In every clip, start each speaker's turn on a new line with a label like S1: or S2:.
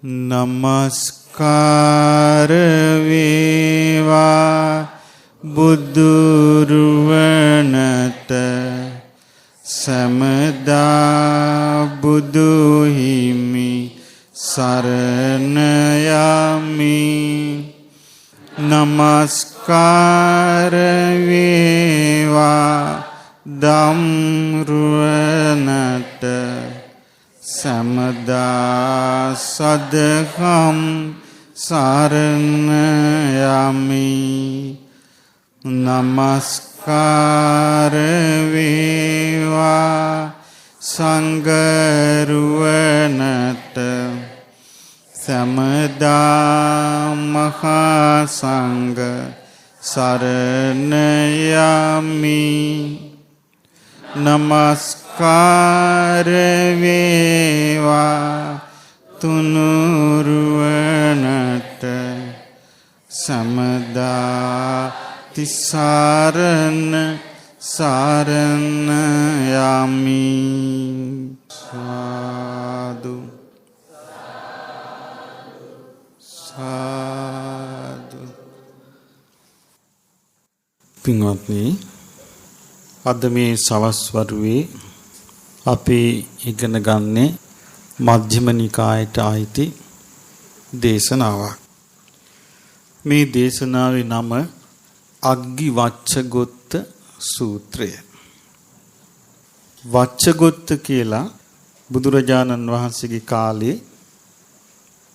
S1: නමස්කාර වේවා බුදුරුවනට සමදා බුදු හිමි සරණ යමි. නමස්කාර වේවා ධම්රුවනට සමදා සදහම් සරණ යමි. නමස්කාර වේවා සංඝරුවනට සමදා මහා සංඝ සරණ යමි. නමස්කාර වේවා තුනුරුවනට සමදා තිසරණ සරණ යමි. සාදු සාදු. පින්වත්නි, අද මේ සවස් වරුවේ අපි ඉගෙන ගන්නේ මජ්ක්‍ධිම නිකායට අයිති දේශනාවක්. මේ දේශනාවේ නම අග්ගි වච්ඡගොත්ත සූත්‍රය. වච්ඡගොත්ත කියලා බුදුරජාණන් වහන්සේගේ කාලේ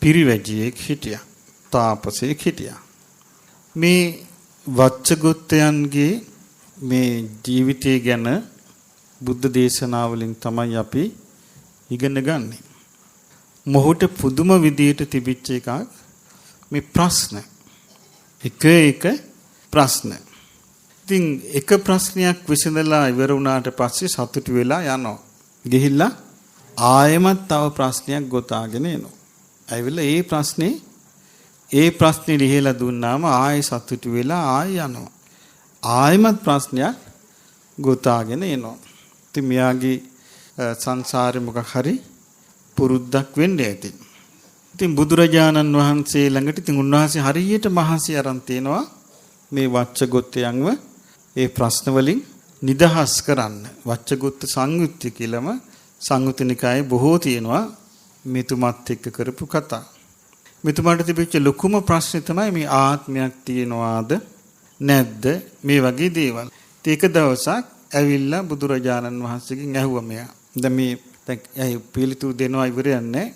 S1: පිරිවැජියෙක් හිටියා, තාපසයෙක් හිටියා. මේ වච්ඡගොත්තයන්ගේ මේ ජීවිතය ගැන බුද්ධ දේශනාවලින් තමයි අපි ඉගෙන ගන්නෙ. මොහුට පුදුම විදියට තිබිච්ච එකක් මේ ප්‍රශ්න. එක ප්‍රශ්න. ඉතින් එක ප්‍රශ්නයක් විසඳලා ඉවර වුණාට පස්සේ සතුටු වෙලා යනවා. ගිහිල්ලා ආයෙමත් තව ප්‍රශ්නයක් ගොතාගෙන එනවා. ඇවිල්ලා ඒ ප්‍රශ්නේ ලියලා දුන්නාම ආයෙ සතුටු වෙලා ආයෙ යනවා. ආයෙමත් ප්‍රශ්නයක් ගොතාගෙන එනවා. ඉතින් මෙයාගේ සංසාරේ මොකක් හරි පුරුද්දක් වෙන්න ඇති. ඉතින් බුදුරජාණන් වහන්සේ ළඟට ඉතින් උන්වහන්සේ හරියට මහන්සි අරන් තිනවා මේ වච්ඡගොත්තයන්ව ඒ ප්‍රශ්න වලින් නිදහස් කරන්න. වච්ඡගොත්ත සංයුත්තය කියලාම සංයුත්ත නිකායේ බොහෝ තියෙනවා මෙතුමත් එක්ක කරපු කතා. මෙතුමාට තිබිච්ච ලොකුම ප්‍රශ්නේ තමයි මේ ආත්මයක් තියනවාද නැද්ද මේ වගේ දේවල්. ඒක දවසක් ඇවිල්ලා බුදුරජාණන් වහන්සේගෙන් ඇහුවා මෙයා. දැන් මේ ඇයි පිළිතුරු දෙනවා ඉවරයක් නැහැ.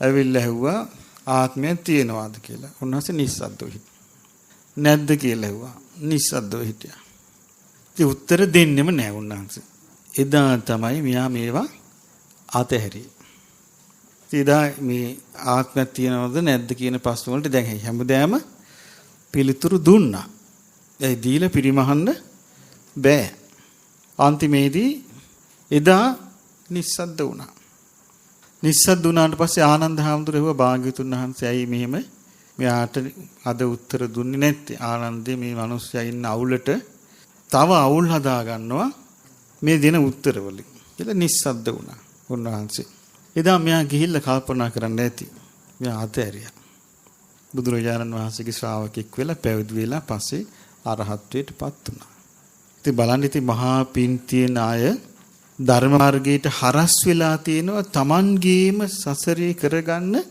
S1: ඇවිල්ලා ඇහුවා ආත්මයක් තියනවාද කියලා. උන්වහන්සේ නිස්සද්දව හිටියා. නැද්ද කියලා ඇහුවා. නිස්සද්දව හිටියා. ඒ උත්තර දෙන්නෙම නැහැ උන්වහන්සේ. එදා තමයි මෙයා මේවා අතහැරියේ. එදා මේ ආත්මයක් තියනවද නැද්ද කියන ප්‍රශ්න වලට දැන් හැමදාම පිළිතුරු දුන්නා. ඒ දීලා පිරිමහන්න බෑ. අන්තිමේදී එදා නිස්සද්ද වුණා. නිස්සද්ද වුණාට පස්සේ ආනන්ද හාමුදුරුවෝ භාග්‍යතුන් වහන්සේ ඇයි මෙහෙම මෙයාට අද උත්තර දුන්නේ නැත්තේ? ආනන්දේ මේ මිනිස්සයා ඉන්න අවුලට තව අවුල් හදා ගන්නවා මේ දෙන උත්තර වලින් කියලා නිස්සද්ද වුණා උන්වහන්සේ. එදා මෙයා ගිහිල්ලා කල්පනා කරන්න ඇති. මෙයා අතහැරියා. බුදුරජාණන් වහන්සේගේ ශ්‍රාවකෙක් වෙලා පැවිදි වෙලා පස්සේ අරහත්ත්වයට පත් වුණා. ඉතින් බලන්න, ඉතින් මහා පින් තියෙන අය ධර්ම මාර්ගයට හරස් වෙලා තියෙනවා Tamangeema සසරේ කරගන්න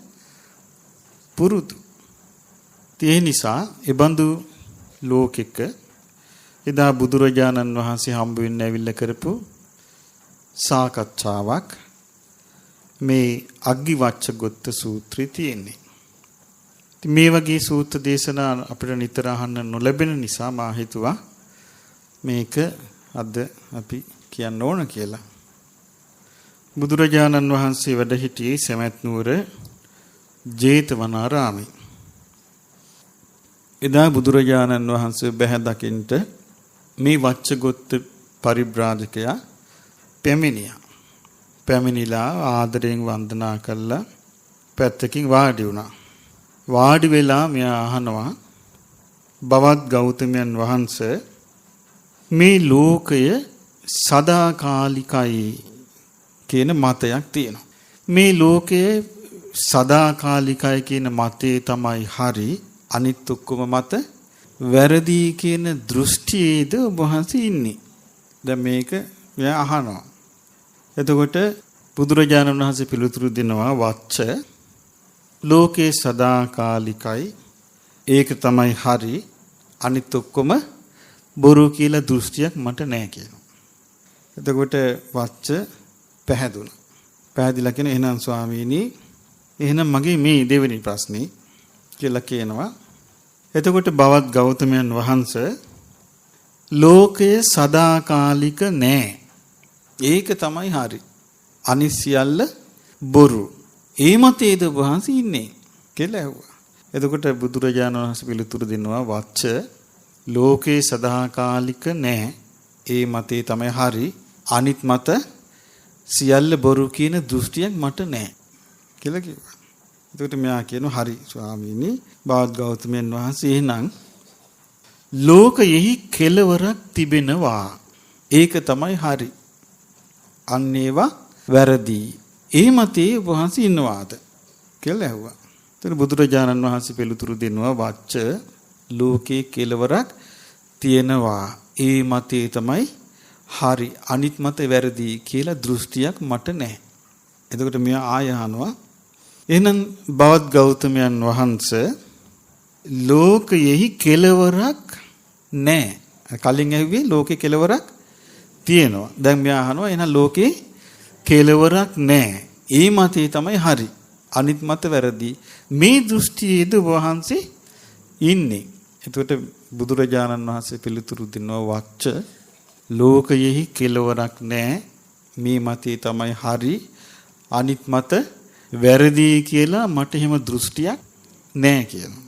S1: පුරුදු. ඒ නිසා ඒබඳු ලෝකෙක එදා බුදුරජාණන් වහන්සේ හම්බ වෙන්න ඇවිල්ලා කරපු සාකච්ඡාවක් මේ අග්ගි වච්ඡගොත්ත සූත්‍රයේ තියෙන්නේ. මේ වගේ සූත්‍ර දේශනා අපිට නිතර අහන්න නොලැබෙන නිසා මා හිතුවා මේක අද අපි කියන්න ඕන කියලා. බුදුරජාණන් වහන්සේ වැඩ සිටියේ සවැත් නුවර ජේතවනාරාමේ. එදා බුදුරජාණන් වහන්සේ බැහැ දකින්ට මේ වච්ඡගොත්ත පරිබ්‍රාජකයා පැමිණියා. පැමිණිලා ආදරයෙන් වන්දනා කළා පැත්තකින් වාඩි වුණා. වාඩි වෙලා මෙයා අහනවා, බවත් ගෞතමයන් වහන්සේ මේ ලෝකය සදාකාලිකයි කියන මතයක් තියෙනවා. මේ ලෝකයේ සදාකාලිකයි කියන මතේ තමයි හරි අනිත් ඔක්කොම මත වැරදි කියන දෘෂ්ටියේද ඔබ වහන්සේ ඉන්නේ. දැන් මේක මෙයා අහනවා. එතකොට බුදුරජාණන් වහන්සේ පිළිතුරු දෙනවා වච්ච ලෝකේ සදාකාලිකයි ඒක තමයි හරි අනිත් ඔක්කොම බොරු කියලා දෘෂ්ටියක් මට නැහැ කියනවා. එතකොට වච්ච පැහැදුණා. පැහැදිලා කියන එහෙනම් ස්වාමීනි එහෙනම් මගේ මේ දෙවෙනි ප්‍රශ්නේ කියලා කියනවා. එතකොට බවත් ගෞතමයන් වහන්සේ ලෝකයේ සදාකාලික නෑ. ඒක තමයි හරි. අනිත් සියල්ල බොරු. ඒ මතේද වහන්සේ ඉන්නේ කියලා ඇහුවා. එතකොට බුදුරජාණන් වහන්සේ පිළිතුරු දෙනවා වච්ච ලෝකේ සදාකාලික නෑ. ඒ මතේ තමයි හරි. අනිත් මත සියල්ල බොරු කියන දෘෂ්ටියක් මට නෑ කියලා කිව්වා. එතකොට මෙයා කියනවා හරි ස්වාමීනි බෞද්ධ ගෞතමයන් වහන්සේ එහෙනම් ලෝකයෙහි කෙලවරක් තිබෙනවා. ඒක තමයි හරි. අන්න ඒවා වැරදි. ඒ මතේ වහන්සේ ඉන්නවාද කියලා ඇහුවා. එතකොට බුදුරජාණන් වහන්සේ පිළිතුරු දෙනවා වච්ච ලෝකේ කෙලවරක් තියෙනවා. ඒ මතේ තමයි හරි. අනිත් මත වැරදි කියලා දෘෂ්ටියක් මට නැහැ. එතකොට මෙයා ආය අහනවා එහෙනම් බෞද්ධ ගෞතමයන් වහන්සේ ලෝකයෙහි කෙලවරක් නැහැ. කලින් ඇහුවේ ලෝකේ කෙලවරක් තියෙනවා. දැන් මෙයා අහනවා එහෙනම් ලෝකේ කෙලවරක් නැහැ. ඒ මතේ තමයි හරි. අනිත් මත වැරදි. මේ දෘෂ්ටියේද වහන්සේ ඉන්නේ. එතකොට බුදුරජාණන් වහන්සේ පිළිතුරු දෙනවා වච්ච ලෝකයෙහි කෙලවරක් නැහැ. මේ මතේ තමයි හරි. අනිත් මත වැරදි කියලා මට එහෙම දෘෂ්ටියක් නැහැ කියලා.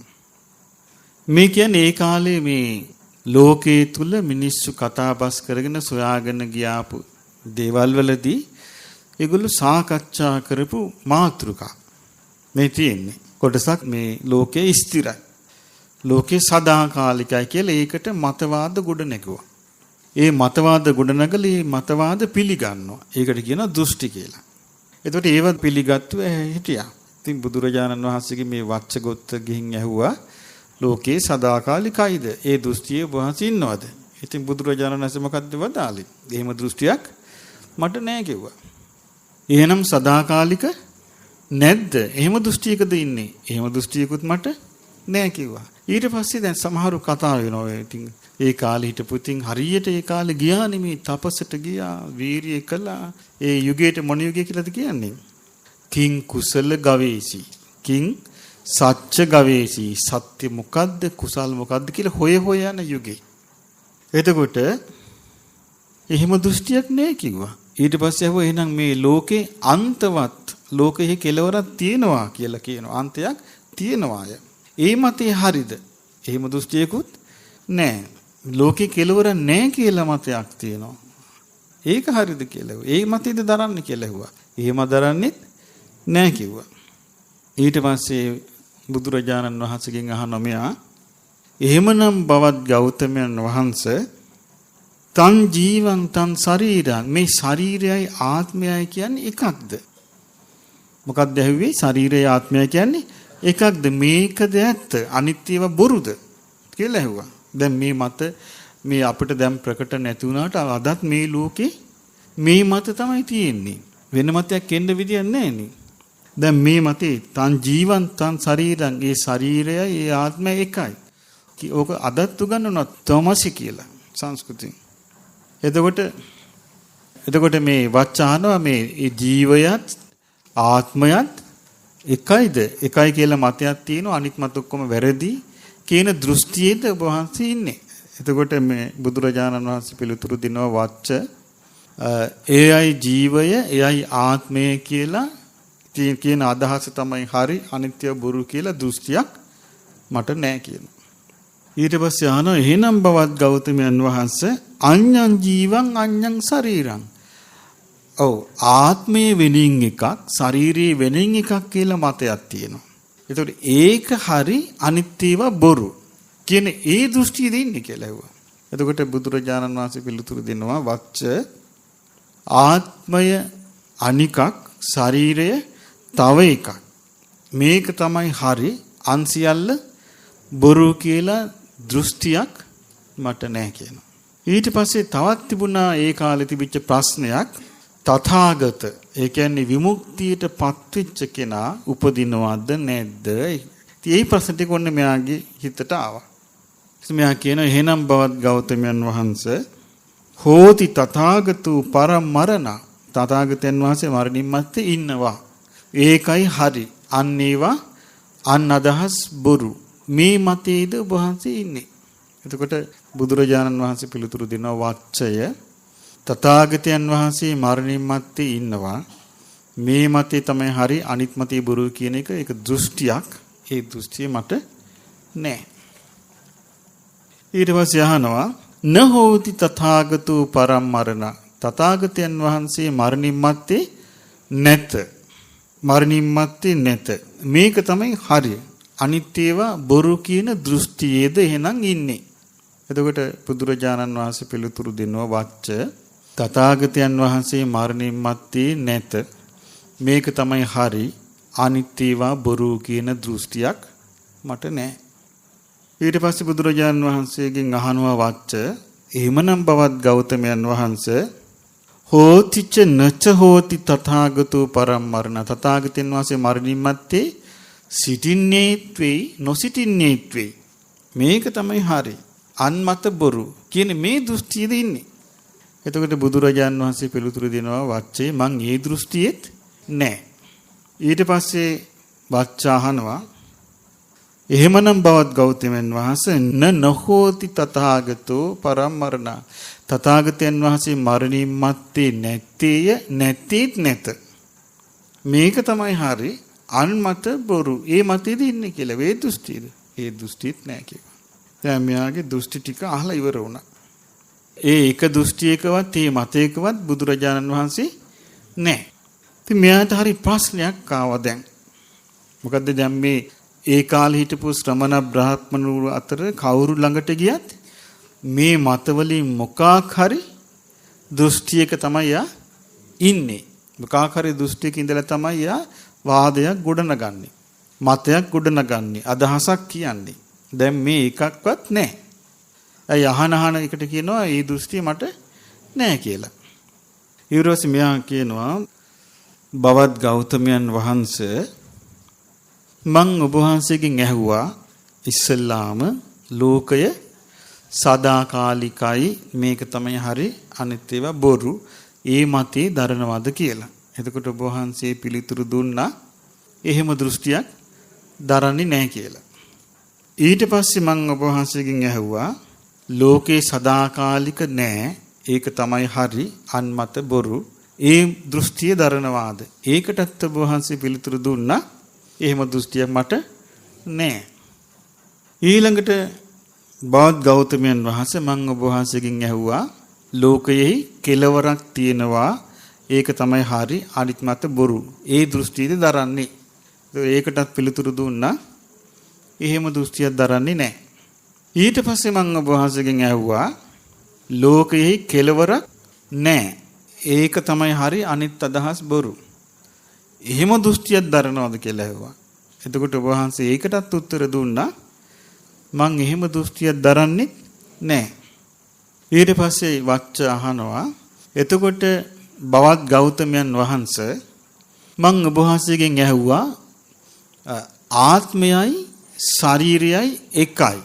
S1: මේ කියන්නේ ඒ කාලේ මේ ලෝකයේ තුල මිනිස්සු කතාබස් කරගෙන සොයාගෙන ගියාපු දේවල් වලදී ඒගොල්ලෝ සාකච්ඡා කරපු මාතෘකා මේ තියෙන්නේ. කොටසක් මේ ලෝකයේ ස්ථිරයි. ලෝකේ සදාකාලිකයි කියලා ඒකට මතවාද ගොඩ නැගුවා. ඒ මතවාද ගොඩනගලා ඒ මතවාද පිළිගන්නවා. ඒකට කියනවා දෘෂ්ටි කියලා. එතකොට ඒවත් පිළිගත්තු හිටියා. ඉතින් බුදුරජාණන් වහන්සේගේ මේ වච්චගොත්ත ගිහින් ඇහුවා ලෝකේ සදාකාලිකයිද? ඒ දෘෂ්ටියේ වහන්සේ ඉන්නවද? ඉතින් බුදුරජාණන් වහන්සේ මොකද්ද වදාළේ? එහෙම දෘෂ්ටියක් මට නැහැ කිව්වා. එහෙනම් සදාකාලික නැද්ද? එහෙම දෘෂ්ටියකද ඉන්නේ? එහෙම දෘෂ්ටියකුත් මට නැහැ කිව්වා. ඊට පස්සේ දැන් සමහරු කතා වෙනවා. ඉතින් ඒ කාලේ හිටපු ඉතින් හරියට ඒ කාලේ ගියා නෙමේ තපසට ගියා වීරිය කළා. ඒ යුගයට මොන යුගය කියලාද කියන්නේ? කිං කුසල ගවේසි. කිං සත්‍ය ගවේසි. සත්‍ය මොකද්ද කුසල් මොකද්ද කියලා හොය හොය යන යුගේ. එතකොට එහෙම දෘෂ්ටියක් නැහැ කිව්වා. ඊට පස්සේ අහුවා එහෙනම් මේ ලෝකේ අන්තවත් ලෝකයේ කෙලවරක් තියෙනවා කියලා කියනවා. අන්තයක් තියෙනවාය. ඒ මතේ හරිද? එහෙම දෘෂ්ටියකුත් නැහැ. ලෝකේ කෙලවර නැහැ කියලා මතයක් තියෙනවා. ඒක හරිද කියලා. ඒ මතේද දරන්නේ කියලා ඇහුවා. එහෙම දරන්නෙත් නැහැ කිව්වා. ඊට පස්සේ බුදුරජාණන් වහන්සේගෙන් අහනවා මෙයා එහෙමනම් බවත් ගෞතමයන් වහන්සේ තන් ජීවං තන් ශරීරං මේ ශරීරයයි ආත්මයයි කියන්නේ එකක්ද? මොකක්ද ඇහුවේ? ශරීරයයි ආත්මයයි කියන්නේ එකක්ද? මේකද ඇත්ත? අනිත් ඒවා බොරුද කියලා ඇහුවා. දැන් මේ මත මේ අපිට දැන් ප්‍රකට නැති වුණාට අදත් මේ ලෝකේ මේ මත තමයි තියෙන්නේ. වෙන මතයක් එන්න විදියක් නැහැ නේ. දැන් මේ මතේ තන් ජීවං තන් ශරීරං ඒ ශරීරයයි ඒ ආත්මය එකයි. ඕක අදත් උගන්වනවා තෝමසි කියලා සංස්කෘතිය. එතකොට මේ වචානවා මේ ජීවයත් ආත්මයත් එකයිද? එකයි කියලා මතයක් තියෙනවා. අනිත් මත ඔක්කොම වැරදි කියන දෘෂ්ටියේද ඔබ වහන්සේ ඉන්නේ. එතකොට මේ බුදුරජාණන් වහන්සේ පිළිතුරු දෙනවා වච්ච එයයි ජීවය එයයි ආත්මය කියලා කියන අදහස තමයි හරි. අනිත්‍ය බොරු කියලා දෘෂ්ටියක් මට නැහැ කියනවා. ඊට පස්සේ අහනවා එහෙනම් බවත් ගෞතමයන් වහන්සේ අඤ්ඤං ජීවං අඤ්ඤං ශරීරං. ඔව් ආත්මයේ වෙනින් එකක් ශාරීරියේ වෙනින් එකක් කියලා මතයක් තියෙනවා. ඒතකොට ඒක හරි අනිත් ඒවා බොරු කියන ඒ දෘෂ්ටිය දෙන්නේ කියලා ඇහුවා. එතකොට බුදුරජාණන් වහන්සේ පිළිතුරු දෙනවා වච්ච ආත්මය අනිකක් ශරීරය තව එකක්. මේක තමයි හරි අන්සියල්ල බොරු කියලා දෘෂ්ටියක් මට නැහැ කියනවා. ඊට පස්සේ තවත් තිබුණා ඒ කාලේ තිබිච්ච ප්‍රශ්නයක් තථාගත ඒ කියන්නේ විමුක්තියට පත්වෙච්ච කෙනා උපදිනවද නැද්ද? ඉතින් මේ ප්‍රශ්න ටික ඔන්න මෙයාගේ හිතට ආවා. ඉතින් මෙයා කියන එහෙනම් බවත් ගෞතමයන් වහන්සේ හෝති තථාගතෝ පරමරණ තථාගතයන් වහන්සේ මරණින් මත්තේ ඉන්නවා. ඒකයි හරි. අන්න ඒවා අන් අදහස් බොරු. මේ මතයේද ඔබ වහන්සේ ඉන්නේ. එතකොට බුදුරජාණන් වහන්සේ පිළිතුරු දෙනවා වච්චය තථාගතයන් වහන්සේ මරණින් මත්තේ ඉන්නවා. මේ මතේ තමයි හරි අනිත් මතේ බොරු කියන එක ඒක දෘෂ්ටියක්. ඒ දෘෂ්ටිය මට නෑ. ඊට පස්සේ අහනවා නහෝති තථාගතෝ පරමරණ තථාගතයන් වහන්සේ මරණින් මත්තේ නැත. මරණින් මත්තේ නැත. මේක තමයි හරි. අනිත් ඒවා බොරු කියන දෘෂ්ටියේද එහෙනම් ඉන්නේ. එතකොට බුදුරජාණන් වහන්සේ පිළිතුරු දෙනවා වච්ච තථාගතයන් වහන්සේ මරණින් මත්තේ නැත. මේක තමයි හරි. අනිත් ඒවා බොරු කියන දෘෂ්ටියක් මට නැහැ. ඊට පස්සේ බුදුරජාණන් වහන්සේගෙන් අහනවා වච්ච එහෙමනම් බවත් ගෞතමයන් වහන්සේ හෝතිච නච හෝති තථාගතෝ පරමරණ තථාගතයන් වහන්සේ මරණින් මත්තේ සිටින්නේත් වෙයි නොසිටින්නේත් වෙයි. මේක තමයි හරි. අන්මත බොරු කියන මේ දෘෂ්ටියේද ඉන්නේ. එතකොට බුදුරජාණන් වහන්සේ පිළිතුරු දෙනවා වච්චේ මං ඒ දෘෂ්ටියෙත් නැහැ. ඊට පස්සේ වච්ච අහනවා එහෙමනම් බවත් ගෞතමයන් වහන්සේ නහෝති තථාගතෝ පරමරණ තථාගතයන් වහන්සේ මරණින් මත්තේ නැත්තේය නැත්තේත් නැත. මේක තමයි හරි. අන්මත බොරු. ඒ මතයේද ඉන්නේ කියලා වේ දෘෂ්ටියද? ඒ දෘෂ්ටිත් නැහැ කියලා. දැන් මෙයාගේ දෘෂ්ටි ටික අහලා ඉවර වුණා. ඒ එක දෘෂ්ටියකවත් ඒ මතයකවත් බුදුරජාණන් වහන්සේ නැහැ. ඉතින් මෙයාට හරි ප්‍රශ්නයක් ආවා දැන්. මොකද්ද දැන් මේ ඒ කාලේ හිටපු ශ්‍රමණ බ්‍රාහ්මණවරු අතර කවුරු ළඟට ගියත් මේ මතවලින් මොකක් හරි දෘෂ්ටියක තමයි යා ඉන්නේ. මොකක් හරි දෘෂ්ටියක ඉඳලා තමයි යා වාදයක් ගොඩනගන්නේ. මතයක් ගොඩනගන්නේ. අදහසක් කියන්නේ. දැන් මේ එකක්වත් නැහැ. අය අහන එකට කියනවා මේ දෘෂ්ටිය මට නැහැ කියලා. ඊට මෙයා කියනවා බවත් ගෞතමයන් වහන්සේ මං ඔබ වහන්සේගෙන් ඇහුවා ඉස්සල්ලාම ලෝකය සදාකාලිකයි මේක තමයි හරි අනිත් ඒවා බොරු ඒ මතේ දරනවද කියලා. එතකොට ඔබ වහන්සේ පිළිතුරු දුන්නා එහෙම දෘෂ්ටියක් දරන්නේ නැහැ කියලා. ඊට පස්සේ මං ඔබ වහන්සේගෙන් ඇහුවා ලෝකේ සදාකාලික නැහැ ඒක තමයි හරි අන්මත බොරු ඒ දෘෂ්ටිය දරනවාද? ඒකටත් ඔබ වහන්සේ පිළිතුරු දුන්නා එහෙම දෘෂ්ටියක් මට නැහැ. ඊළඟට බෞද්ධ ගෞතමයන් වහන්සේ මම ඔබ වහන්සේගෙන් ඇහුවා ලෝකයේ කෙලවරක් තියෙනවා ඒක තමයි හරි අනිත් මත බොරු. ඒ දෘෂ්ටියද දරන්නේ. ඒකටත් පිළිතුරු දුන්නා එහෙම දෘෂ්ටියක් දරන්නේ නැහැ. ඊට පස්සේ මම ඔබ වහන්සේගෙන් ඇහුවා ලෝකයේ කෙලවරක් නැහැ. ඒක තමයි හරි අනිත් අදහස් බොරු. එහෙම දෘෂ්ටියක් දරනවද කියලා ඇහුවා. එතකොට ඔබ වහන්සේ ඒකටත් උත්තර දුන්නා මං එහෙම දෘෂ්ටියක් දරන්නේ නැහැ. ඊට පස්සේ වච්ච අහනවා එතකොට බවත් ගෞතමයන් වහන්සේ මං ඔබ වහන්සේගෙන් ඇහුවා ආත්මයයි ශරීරයයි එකයි.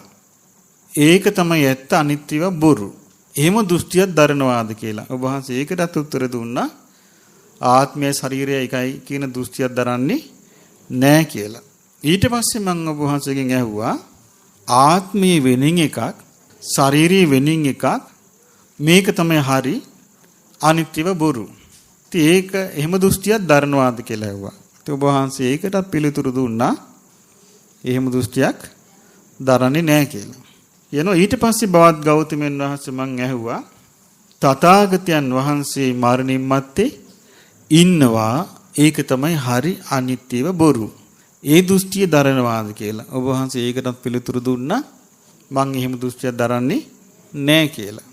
S1: ඒක තමයි ඇත්ත අනිත් ඒවා බොරු. එහෙම දෘෂ්ටියක් දරනවාද කියලා. ඔබ වහන්සේ ඒකටත් උත්තර දුන්නා ආත්මය ශරීරය එකයි කියන දෘෂ්ටියක් දරන්නේ නැහැ කියලා. ඊට පස්සේ මම ඔබ වහන්සේගෙන් ඇහුවා ආත්මයේ වෙනින් එකක් ශරීරයේ වෙනින් එකක් මේක තමයි හරි අනිත්‍යව බොරු. ඉතින් ඒක එහෙම දෘෂ්ටියක් දරනවාද කියලා ඇහුවා. ඉතින් ඔබ වහන්සේ ඒකටත් පිළිතුරු දුන්නා එහෙම දෘෂ්ටියක් දරන්නේ නැහැ කියලා. යනවා ඊට පස්සේ බවත් ගෞතමයන් වහන්සේ මං ඇහුවා තථාගතයන් වහන්සේ මරණින් මත්තේ ඉන්නවා ඒක තමයි හරි අනිත්‍යව බොරු. ඒ දෘෂ්ටිය දරනවාද කියලා. ඔබ වහන්සේ ඒකටත් පිළිතුරු දුන්නා මං එහෙම දෘෂ්ටියක් දරන්නේ නැහැ කියලා.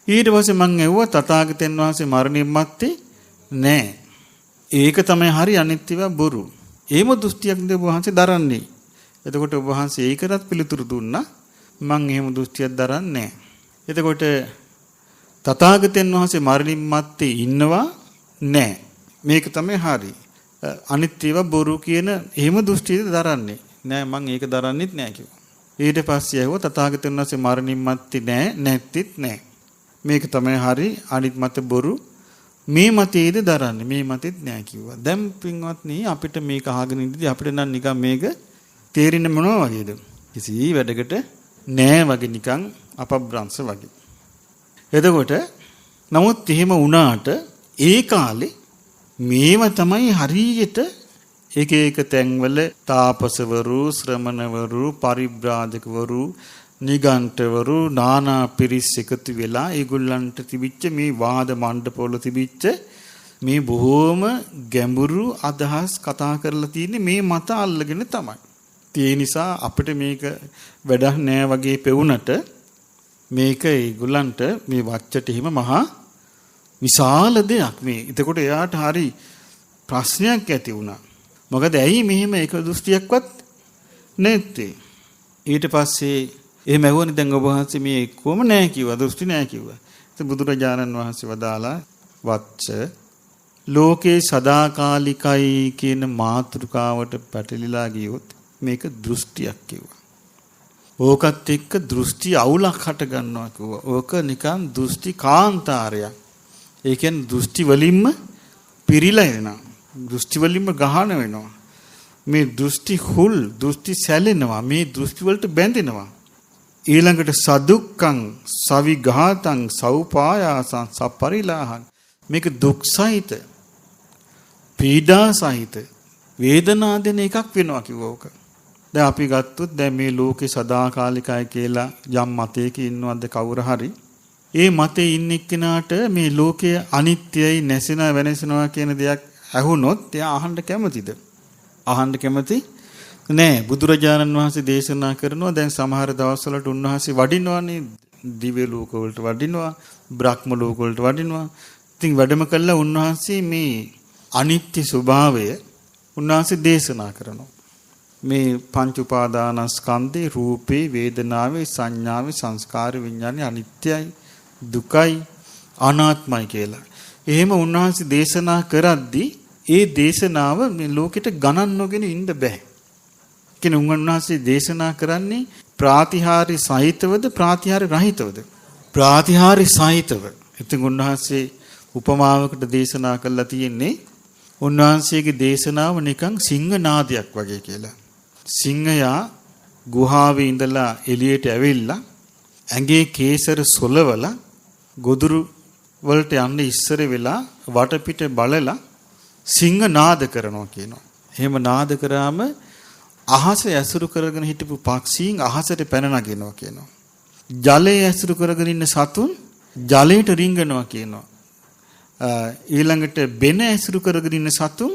S1: ඊට පස්සේ මං ඇහුවා තථාගතයන් වහන්සේ මරණින් මත්තේ නැහැ. ඒක තමයි හරි අනිත්‍යව බොරු. එහෙම දෘෂ්ටියක්ද ඔබ වහන්සේ දරන්නේ? එතකොට ඔබ වහන්සේ ඒකටත් පිළිතුරු දුන්නා මං එහෙම දෘෂ්ටියක් දරන්නේ නැහැ. එතකොට තථාගතයන් වහන්සේ මරණින් මත්තේ ඉන්නවා නැහැ. මේක තමයි හරි. අනිත් ඒවා බොරු කියන එහෙම දෘෂ්ටියද දරන්නේ නෑ. මං ඒක දරන්නෙත් නෑ කිව්වා. ඊට පස්සේ ඇහුවා තථාගතයන් වහන්සේ මරණින් මත්තේ නෑ නැත්තිත් නෑ. මේක තමයි හරි. අනිත් මත බොරු. මේ මතේද දරන්නේ මේ මතෙත් නෑ කිව්වා. දැන් පින්වත්නි අපිට මේක අහගෙන ඉඳිදී අපිට නම් නිකන් මේක තේරෙන්නේ මොනවා වගේද? කිසි වැඩකට නෑ වගේ නිකන් අපබ්‍රංශ වගේ. එතකොට නමුත් එහෙම වුණාට ඒ කාලේ මේව තමයි හරියට එක එක තැන්වල තාපසවරු, ශ්‍රමණවරු, පරිබ්‍රාජකවරු, නිගණ්ඨවරු නානා පිරිස් එකතු වෙලා ඒගොල්ලන්ට තිබිච්ච මේ වාද මණ්ඩපවල තිබිච්ච මේ බොහෝම ගැඹුරු අදහස් කතා කරලා තියෙන්නේ මේ මත අල්ලගෙන තමයි. ඒ නිසා අපිට මේක වැඩක් නෑ වගේ පෙවුනට මේක ඒගොල්ලන්ට මේ වච්චට හිම මහා විශාල දෙයක් මේ. එතකොට එයාට හරි ප්‍රශ්නයක් ඇති වුණා. මොකද ඇයි මෙහෙම එක දෘෂ්ටියක්වත් නැත්තේ? ඊට පස්සේ එහෙම ඇහුවනේ දැන් ඔබ වහන්සේ මේ කොහොම නැහැ කිව්වා දෘෂ්ටි නැහැ කිව්වා. ඉතින් බුදුරජාණන් වහන්සේ වදාලා වච්ච ලෝකේ සදාකාලිකයි කියන මාතෘකාවට පැටලිලා ගියොත් මේක දෘෂ්ටියක් කිව්වා. ඕකත් එක්ක දෘෂ්ටි අවුලක් හට ගන්නවා කිව්වා. ඕක නිකන් දෘෂ්ටි කාන්තාරයක්. ඒ කියන්නේ දෘෂ්ටි වලින්ම පිරීලා එනවා. දෘෂ්ටි වලින්ම ගහන වෙනවා. මේ දෘෂ්ටි හුල් දෘෂ්ටි සැලෙනවා. මේ දෘෂ්ටි වලට බැඳෙනවා. ඊළඟට සදුක්ඛං සවිඝාතං සෞපායාසං සපරිලාහං මේක දුක් සහිත පීඩා සහිත වේදනා දෙන එකක් වෙනවා කිව්වා ඕක. දැන් අපි ගත්තොත් දැන් මේ ලෝකේ සදාකාලිකයි කියලා යම් මතයක ඉන්නවද කවුරු හරි ඒ මතේ ඉන්න එක්කෙනාට මේ ලෝකය අනිත්‍යයි නැසෙනවා වෙනසෙනවා කියන දෙයක් ඇහුනොත් එයා අහන්න කැමතිද? අහන්න කැමති නෑ. බුදුරජාණන් වහන්සේ දේශනා කරනවා දැන් සමහර දවස්වලට උන්වහන්සේ වඩිනවානේ දිව්‍ය ලෝක වලට වඩිනවා, බ්‍රහ්ම ලෝක වලට වඩිනවා. ඉතින් වැඩම කළා උන්වහන්සේ මේ අනිත්‍ය ස්වභාවය උන්වහන්සේ දේශනා කරනවා. මේ පංච උපාදානස්කන්ධේ රූපේ, වේදනාවේ, සංඥාවේ, සංස්කාර විඥානේ අනිත්‍යයි, දුකයි, අනාත්මයි කියලා. එහෙම උන්වහන්සේ දේශනා කරද්දී ඒ දේශනාව මේ ලෝකෙට ගණන් නොගෙන ඉන්න බෑ. කියන්නේ උන්වහන්සේ දේශනා කරන්නේ ප්‍රාතිහාර්ය සහිතවද ප්‍රාතිහාර්ය රහිතවද? ප්‍රාතිහාර්ය සහිතව. ඉතින් උන්වහන්සේ උපමාවකට දේශනා කළා තියෙන්නේ උන්වහන්සේගේ දේශනාව නිකන් සිංහ නාදයක් වගේ කියලා. සිංහයා ගුහාවේ ඉඳලා එළියට ඇවිල්ලා ඇඟේ කේසර සොලවලා ගොදුරු වලට යන්න ඉස්සර වෙලා වටපිට බලලා සිංහ නාද කරනවා කියනවා. එහෙම නාද කරාම අහස ඇසුරු කරගෙන හිටපු පක්ෂීන් අහසට පැන නගිනවා කියනවා. ජලයේ ඇසුරු කරගෙන ඉන්න සතුන් ජලයට රිංගනවා කියනවා. ඊළඟට බෙන ඇසුරු කරගෙන ඉන්න සතුන්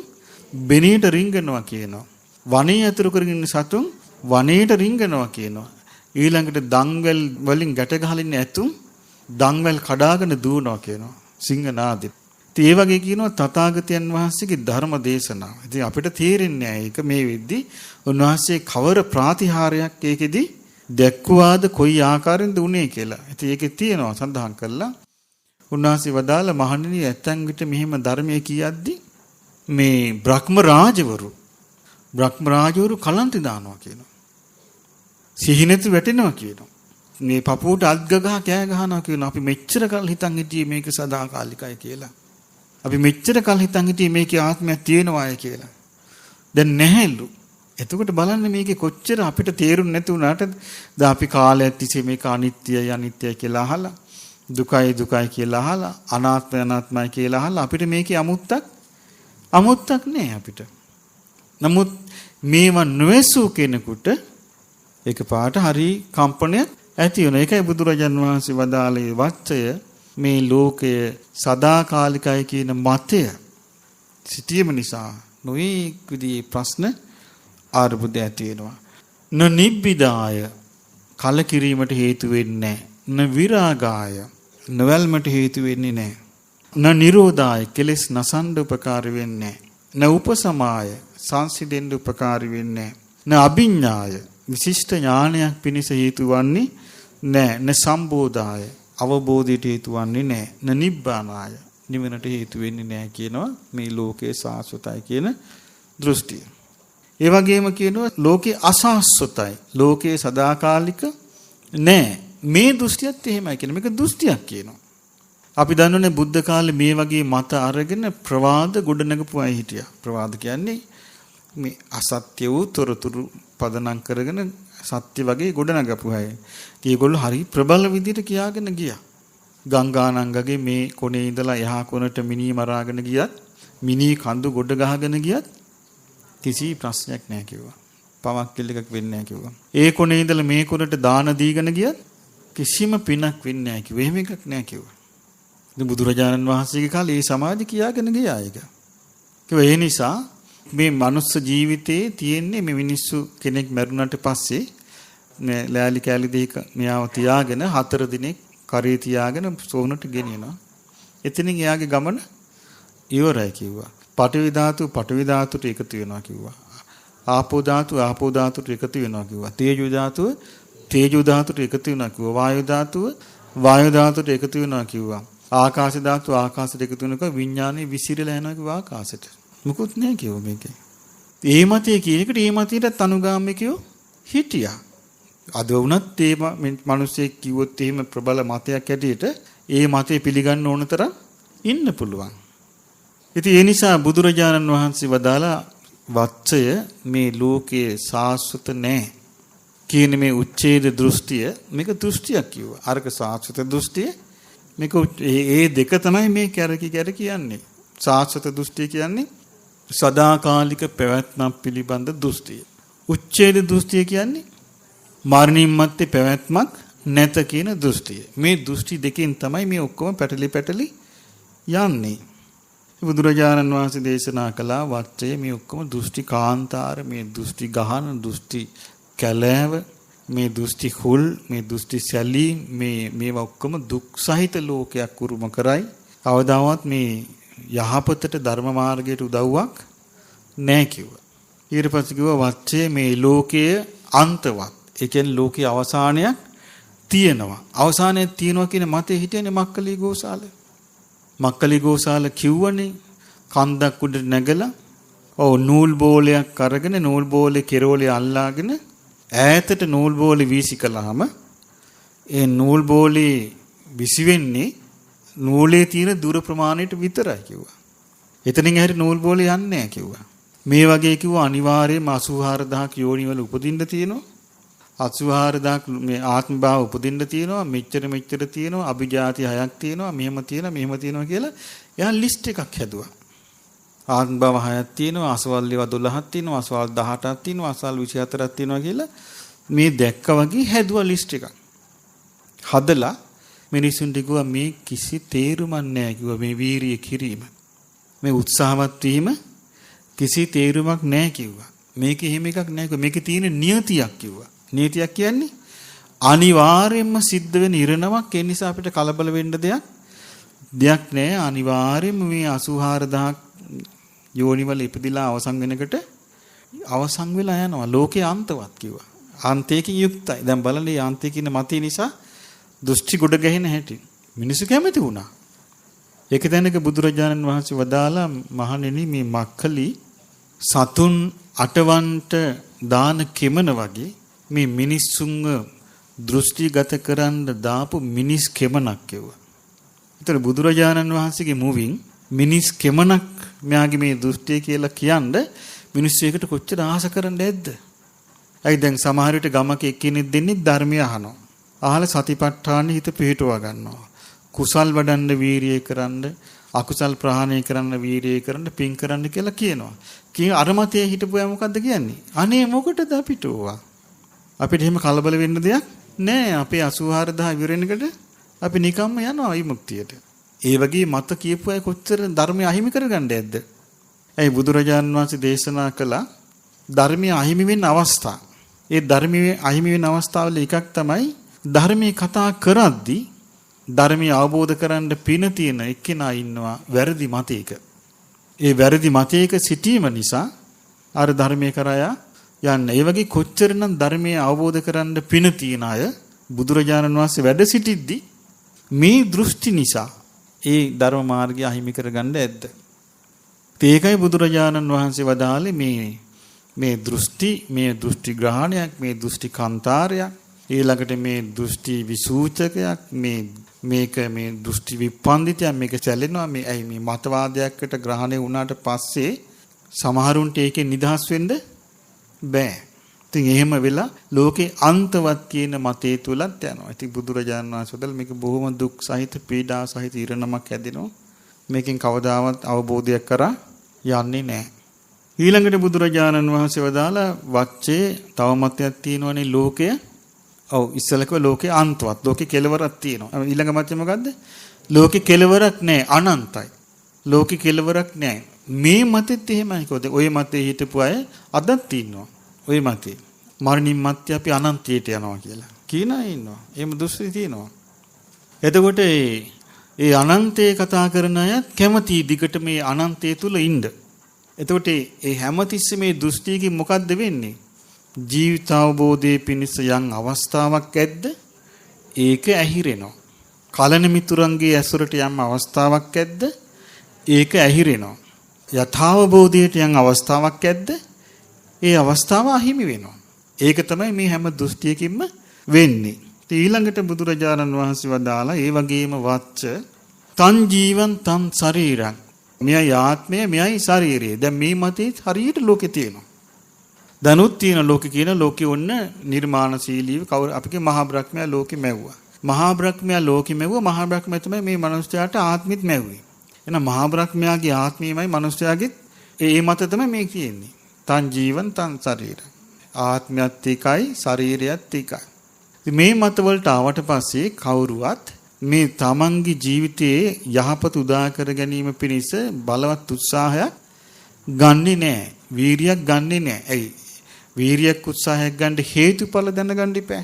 S1: බෙනීට රිංගනවා කියනවා. වනයේ ඇසුරු කරගෙන ඉන්න සතුන් වනයේට රිංගනවා කියනවා. ඊළඟට දන්වැල් වලින් ගැට ගහලා ඉන්න ඇතුන් දන්වැල් කඩාගෙන දුවනවා කියනවා. සිංහ නාදෙ. ඉතින් ඒ වගේ කියනවා තථාගතයන් වහන්සේගේ ධර්ම දේශනාව. ඉතින් අපිට තේරෙන්නේ නැහැ ඒක මේ වෙද්දි උන්වහන්සේ කවර ප්‍රාතිහාරයක් ඒකෙදි දැක්ුවාද කොයි ආකාරයෙන්ද උනේ කියලා. ඉතින් ඒකේ තියෙනවා සඳහන් කළා. උන්වහන්සේ වදාළ මහණෙනි ඇතැම් විට මෙහෙම ධර්මයේ කියද්දි මේ බ්‍රහ්ම රාජවරු කලන්ත දානවා කියනවා. සිහිනෙතු වැටෙනවා කියනවා. මේ පපුවට අත් ගගහ කෑ ගහනවා කියනවා. අපි මෙච්චර කල් හිතන් හිටියේ මේක සදාකාලිකයි කියලා. අපි මෙච්චර කල් හිතන් හිටියේ මේකේ ආත්මයක් තියෙනවායි කියලා. දැන් නැහැලු. එතකොට බලන්න මේකේ කොච්චර අපිට තේරුම් නැති වුණාට දැන් අපි කාලයක් තිස්සේ මේක අනිත්‍යයි කියලා අහලා දුකයි කියලා අහලා අනාත්මයි කියලා අහලා අපිට මේකේ අමුත්තක් නෑ අපිට. නමුත් මේව නොවැසූ කෙනෙකුට එකපාරට හරි කම්පනයක් ඇති වෙනවා. ඒකයි බුදුරජාන් වහන්සේ වදාළේ වච්චය මේ ලෝකය සදාකාලිකයි කියන මතය සිටීම නිසා නොයෙක් විදිහේ ප්‍රශ්න ආරම්භ ඇති වෙනවා. නිබ්බිදාය කලකිරීමට හේතු වෙන්නේ නැහැ. විරාගාය නොවැල්මට හේතු වෙන්නේ නැහැ. නිරෝධාය කෙලෙස් නසන්න උපකාර වෙන්නේ න උපසමාය සංසිඳෙන්න උපකාරී වෙන්නේ න අභිඥාය විශිෂ්ට ඥානයක් පිණිස හේතු වන්නේ නැහැ. න සම්බෝධාය අවබෝධයට හේතු වන්නේ නැහැ. න නිබ්බානාය නිවනට හේතු වෙන්නේ නැහැ කියනවා මේ ලෝකේ සාස්වතයි කියන දෘෂ්ටිය. ඒ වගේම කියනවා ලෝකේ අසාස්වතයි. ලෝකේ සදාකාලික නැහැ. මේ දෘෂ්ටියත් එහෙමයි කියන මේක දෘෂ්ටියක් කියනවා. අපි දන්නෝනේ බුද්ධ කාලේ මේ වගේ මත අරගෙන ප්‍රවාද ගොඩනගපු අය හිටියා. ප්‍රවාද කියන්නේ මේ අසත්‍ය වූ තොරතුරු පදනම් කරගෙන සත්‍ය වගේ ගොඩනගපු අය. ඒගොල්ලෝ හරි ප්‍රබල විදිහට කියාගෙන ගියා. ගංගානංගගේ මේ කොනේ ඉඳලා එහා කොනට මිනි මරාගෙන ගියත් මිනි කඳු ගොඩ ගහගෙන ගියත් කිසි ප්‍රශ්නයක් නැහැ කිව්වා. පවක් කෙල්ලයක් වෙන්නේ නැහැ කිව්වා. ඒ කොනේ ඉඳලා මේ කොනට දාන දීගෙන ගියත් කිසිම පිනක් වෙන්නේ නැහැ කිව්වා. එහෙම එකක් නැහැ කිව්වා. ඉතින් බුදුරජාණන් වහන්සේගේ කාලේ මේ සමාජය කියාගෙන ගියා ඒක. ඒ නිසා මේ මනුස්ස ජීවිතේ තියෙන්නේ මේ මිනිස්සු කෙනෙක් මරුණාට පස්සේ ලෑලි කෑලි දෙක මෙයාව තියාගෙන 4 දිනක් කරේ තියාගෙන සෝනට ගෙනියනවා. එතනින් එයාගේ ගමන ඉවරයි කිව්වා. පඨවි ධාතුට එකතු වෙනවා කිව්වා. ආපෝ ධාතුට එකතු වෙනවා කිව්වා. තේජෝ ධාතුට එකතු වෙනවා කිව්වා. වායු ධාතුට එකතු වෙනවා කිව්වා. ආකාශ ආකාශයට එකතු වෙනකොට විඥානේ විසිරලා යනවා කිව්වා ආකාශයට. මුකුත් නැහැ කිව්වා මේකේ. ඒ මතයේ කියනකට ඒ මතයටත් අනුගාමිකයෝ හිටියා. අද වුණත් මේ මිනිස්සෙක් කිව්වොත් එහෙම ප්‍රබල මතයක් ඇටියට ඒ මතය පිළිගන්න ඕන තරම් ඉන්න පුළුවන්. ඉතින් ඒ නිසා බුදුරජාණන් වහන්සේ වදාලා වච්චය මේ ලෝකයේ සාස්වත නැහැ කියන මේ උච්ඡේද දෘෂ්ටිය මේක දෘෂ්ටියක් කිව්වා. අරක සාස්වත දෘෂ්ටිය මේක ඒ දෙක තමයි මේ කැරකි කියන්නේ. සාස්වත දෘෂ්ටිය කියන්නේ සදාකාලික පැවැත්මක් පිළිබඳ දෘෂ්ටිය. උච්ඡේද දෘෂ්ටිය කියන්නේ මරණින් මත්තේ පැවැත්මක් නැත කියන දෘෂ්ටිය. මේ දෘෂ්ටි දෙකෙන් තමයි මේ ඔක්කොම පැටලි යන්නේ. බුදුරජාණන් වහන්සේ දේශනා කළා වච්චය මේ ඔක්කොම දෘෂ්ටි කාන්තාර, මේ දෘෂ්ටි ගහන, දෘෂ්ටි කැලෑව, මේ දෘෂ්ටි හුල්, මේ දෘෂ්ටි සැලී, මේවා ඔක්කොම දුක් සහිත ලෝකයක් උරුම කරයි. කවදාවත් මේ යහපතට ධර්ම මාර්ගයට උදව්වක් නැහැ කිව්වා. ඊට පස්සේ කිව්වා වච්චය මේ ලෝකයේ අන්තවත්. ඒ කියන්නේ ලෝකයේ අවසානයක් තියෙනවා. අවසානයක් තියෙනවා කියන මතේ හිටියනේ මක්කලි ගෝසාල. මක්කලි ගෝසාල කිව්වනේ කන්දක් උඩ නැගලා නූල් බෝලයක් අරගෙන නූල් බෝලේ කෙරෝලේ අල්ලාගෙන ඈතට නූල් බෝලේ වීසි කළාම ඒ නූල් බෝලේ විසි වෙන්නේ නූලේ තියෙන දුර ප්‍රමාණයට විතරයි කිව්වා. එතනින් හැරි නූල් බෝලේ යන්නේ නැහැ කිව්වා. මේ වගේ කිව්වා අනිවාර්යයෙන්ම 84000ක් යෝනිවල උපදින්න තියෙනවා. 84000ක් මේ ආත්ම භාව උපදින්න තියෙනවා. මෙච්චර තියෙනවා. අභිජාති 6ක් තියෙනවා. මෙහෙම තියෙනවා කියලා එයා ලිස්ට් එකක් හැදුවා. ආත්ම භාව 6ක් තියෙනවා. අසවල් ඒවා 12ක් තියෙනවා. අසවල් 18ක් තියෙනවා. අසවල් 24ක් තියෙනවා කියලා මේ දැක්ක වගේ හැදුවා ලිස්ට් එකක්. හදලා මිනිසුන්ට කිව්වා මේ කිසි තේරුමක් නැහැ කිව්වා මේ වීරිය කිරීම. මේ උත්සාහවත් වීම කිසි තේරුමක් නැහැ කිව්වා. මේක එහෙම එකක් නැහැ කිව්වා. මේකේ තියෙන නියතියක් කිව්වා. නියතියක් කියන්නේ අනිවාර්යයෙන්ම සිද්ධ වෙන ඉරණමක්. ඒ නිසා අපිට කලබල වෙන්න දෙයක් නැහැ. අනිවාර්යයෙන්ම මේ 84000ක් යෝනිවල ඉපදිලා අවසන් වෙනකොට අවසන් වෙලා යනවා. ලෝකේ අන්තවත් කිව්වා. අන්තයකින් යුක්තයි. දැන් බලන්න මේ අන්තයකින් මතය නිසා දෘෂ්ටි ගොඩ ගැහෙන හැටි මිනිස්සු කැමති වුණා. ඒක දැනක බුදුරජාණන් වහන්සේ වදාලා මහණෙනි මේ මක්කලි සතුන් අටවන්ට දාන කෙමන වගේ මේ මිනිස්සුන්ව දෘෂ්ටිගත කරන්න දාපු මිනිස් කෙමනක් කිව්වා. ඒතර බුදුරජාණන් වහන්සේගේ මුවින් මිනිස් කෙමනක් මෙයාගේ මේ දෘෂ්ටිය කියලා කියන්නේ මිනිස්සු එකට කොච්චර ආස කරන්නේ නැද්ද? ඇයි දැන් සමහර විට ගමක එක්කෙනෙක් දෙන්නේ ධර්මය අහනවා. අහලා සතිපට්ඨාන හිත පිහිටුවා ගන්නවා. කුසල් වඩන්න වීරිය කරන්න, අකුසල් ප්‍රහාණය කරන්න වීරිය කරන්න, පින් කරන්න කියලා කියනවා. අර මතයේ හිටපුවා මොකද්ද කියන්නේ? අනේ මොකටද අපිට ඕවා? අපිට එහෙම කලබල වෙන්න දෙයක් නෑ. අපේ 84000 ඉවරෙනකොට අපි නිකම්ම යනවා විමුක්තියට. ඒ වගේ මත කියපු අය කොච්චර ධර්මය අහිමි කරගන්නද ඇද්ද? ඒ බුදුරජාණන් වහන්සේ දේශනා කළා ධර්මය අහිමි වෙන අවස්ථා. ඒ ධර්මයේ අහිමි වෙන අවස්ථාවල එකක් තමයි ධර්මයේ කතා කරද්දී ධර්මය අවබෝධ කරන්න පින තියෙන එක්කෙනා ඉන්නවා වැරදි මතයක. ඒ වැරදි මතයක සිටීම නිසා අර ධර්මයේ කරා යන්න. ඒ වගේ කොච්චරනම් ධර්මයේ අවබෝධ කරන්න පින තියන අය බුදුරජාණන් වහන්සේ වැඩ සිටිද්දී මේ දෘෂ්ටි නිසා ඒ ධර්ම මාර්ගය අහිමි කරගන්න ඇද්ද? ඒකයි බුදුරජාණන් වහන්සේ වදාළේ මේ දෘෂ්ටි ග්‍රහණයක්, මේ දෘෂ්ටි කාන්තාරයක්, ඊළඟට මේ දෘෂ්ටි විසූචකයක්, මේක මේ දෘෂ්ටි විපන්දිතයක්, මේක සැලෙනවා, මේ මතවාදයකට ග්‍රහණය වුණාට පස්සේ සමහරුන්ට ඒකෙන් නිදහස් වෙන්න බෑ. ඉතින් එහෙම වෙලා ලෝකේ අන්තවත් කියන මතේ තුලත් යනවා. ඉතින් බුදුරජාණන් වහන්සේ වදාළ මේක බොහොම දුක් සහිත, පීඩා සහිත ඉරණමක් ඇදෙනවා. මේකෙන් කවදාවත් අවබෝධයක් කරා යන්නේ නැහැ. ඊළඟට බුදුරජාණන් වහන්සේ වදාලා වච්චේ තව මතයක් තියෙනවනේ ලෝකය. ඔව් ඉස්සලක ලෝකේ අන්තවත්, ලෝකේ කෙලවරක් තියෙනවා. ඊළඟ මතය මොකද්ද? ලෝකේ කෙලවරක් නැහැ, අනන්තයි. ලෝකේ කෙලවරක් නැහැ. මේ මතෙත් එහෙමයි. කොහොද? ওই මතේ හිටපු අය අදත් ඉන්නවා. ওই මතේ මරණින් මත්තේ අපි අනන්තයට යනවා කියලා කියන අය ඉන්නවා. එහෙම දුස්සී තියෙනවා. එතකොට ඒ අනන්තේ කතා කරන අය කැමති දිගට මේ අනන්තය තුල ඉන්න. එතකොට ඒ හැමතිස්සෙම මේ දෘෂ්ටියකින් මොකද්ද වෙන්නේ? ජීවිත අවබෝධයේ පිණිස යම් අවස්ථාවක් ඇද්ද? ඒක ඇහිරෙනවා. කලන මිතුරන්ගේ ඇසුරට යම් අවස්ථාවක් ඇද්ද? ඒක ඇහිරෙනවා. යථාවබෝධයට යම් අවස්ථාවක් ඇද්ද? ඒ අවස්ථාව අහිමි වෙනවා. ඒක තමයි මේ හැම දෘෂ්ටියකින්ම වෙන්නේ. ඊළඟට බුදුරජාණන් වහන්සේ වදාලා ඒ වගේම වච්ච තන් ජීවන් තන් ශරීරං. මෙයයි ආත්මය, මෙයයි ශරීරය. දැන් මේ මතේ හරියට ලෝකේ තියෙනවා. දනුත් තියෙන ලෝකේ කියන ලෝකේ ඔන්න නිර්මාණශීලීව කවුරු අපිගේ මහා බ්‍රහ්මයා ලෝකේ මැව්වා. මහා බ්‍රහ්මයා ලෝකේ මැව්වා. මහා බ්‍රහ්මයා තමයි මේ මනුස්සයාට ආත්මිත් මැව්වේ. එහෙනම් මහා බ්‍රහ්මයාගේ ආත්මයමයි මනුස්සයාගේ ඒ මත තමයි මේ කියන්නේ. තන් ජීවන් තන් ශරීරං. ආත්මයත් එකයි, ශරීරයත් එකයි. මේ මත වලට ආවට පස්සේ කවුරුවත් මේ තමන්ගේ ජීවිතයේ යහපත උදා කර ගැනීම පිණිස බලවත් උත්සාහයක් ගන්නෙ නැහැ. වීරියක් ගන්නෙ නැහැ. ඇයි? වීරියක් උත්සාහයක් ගන්න හේතුඵල දැනගන්න ඉපෑ.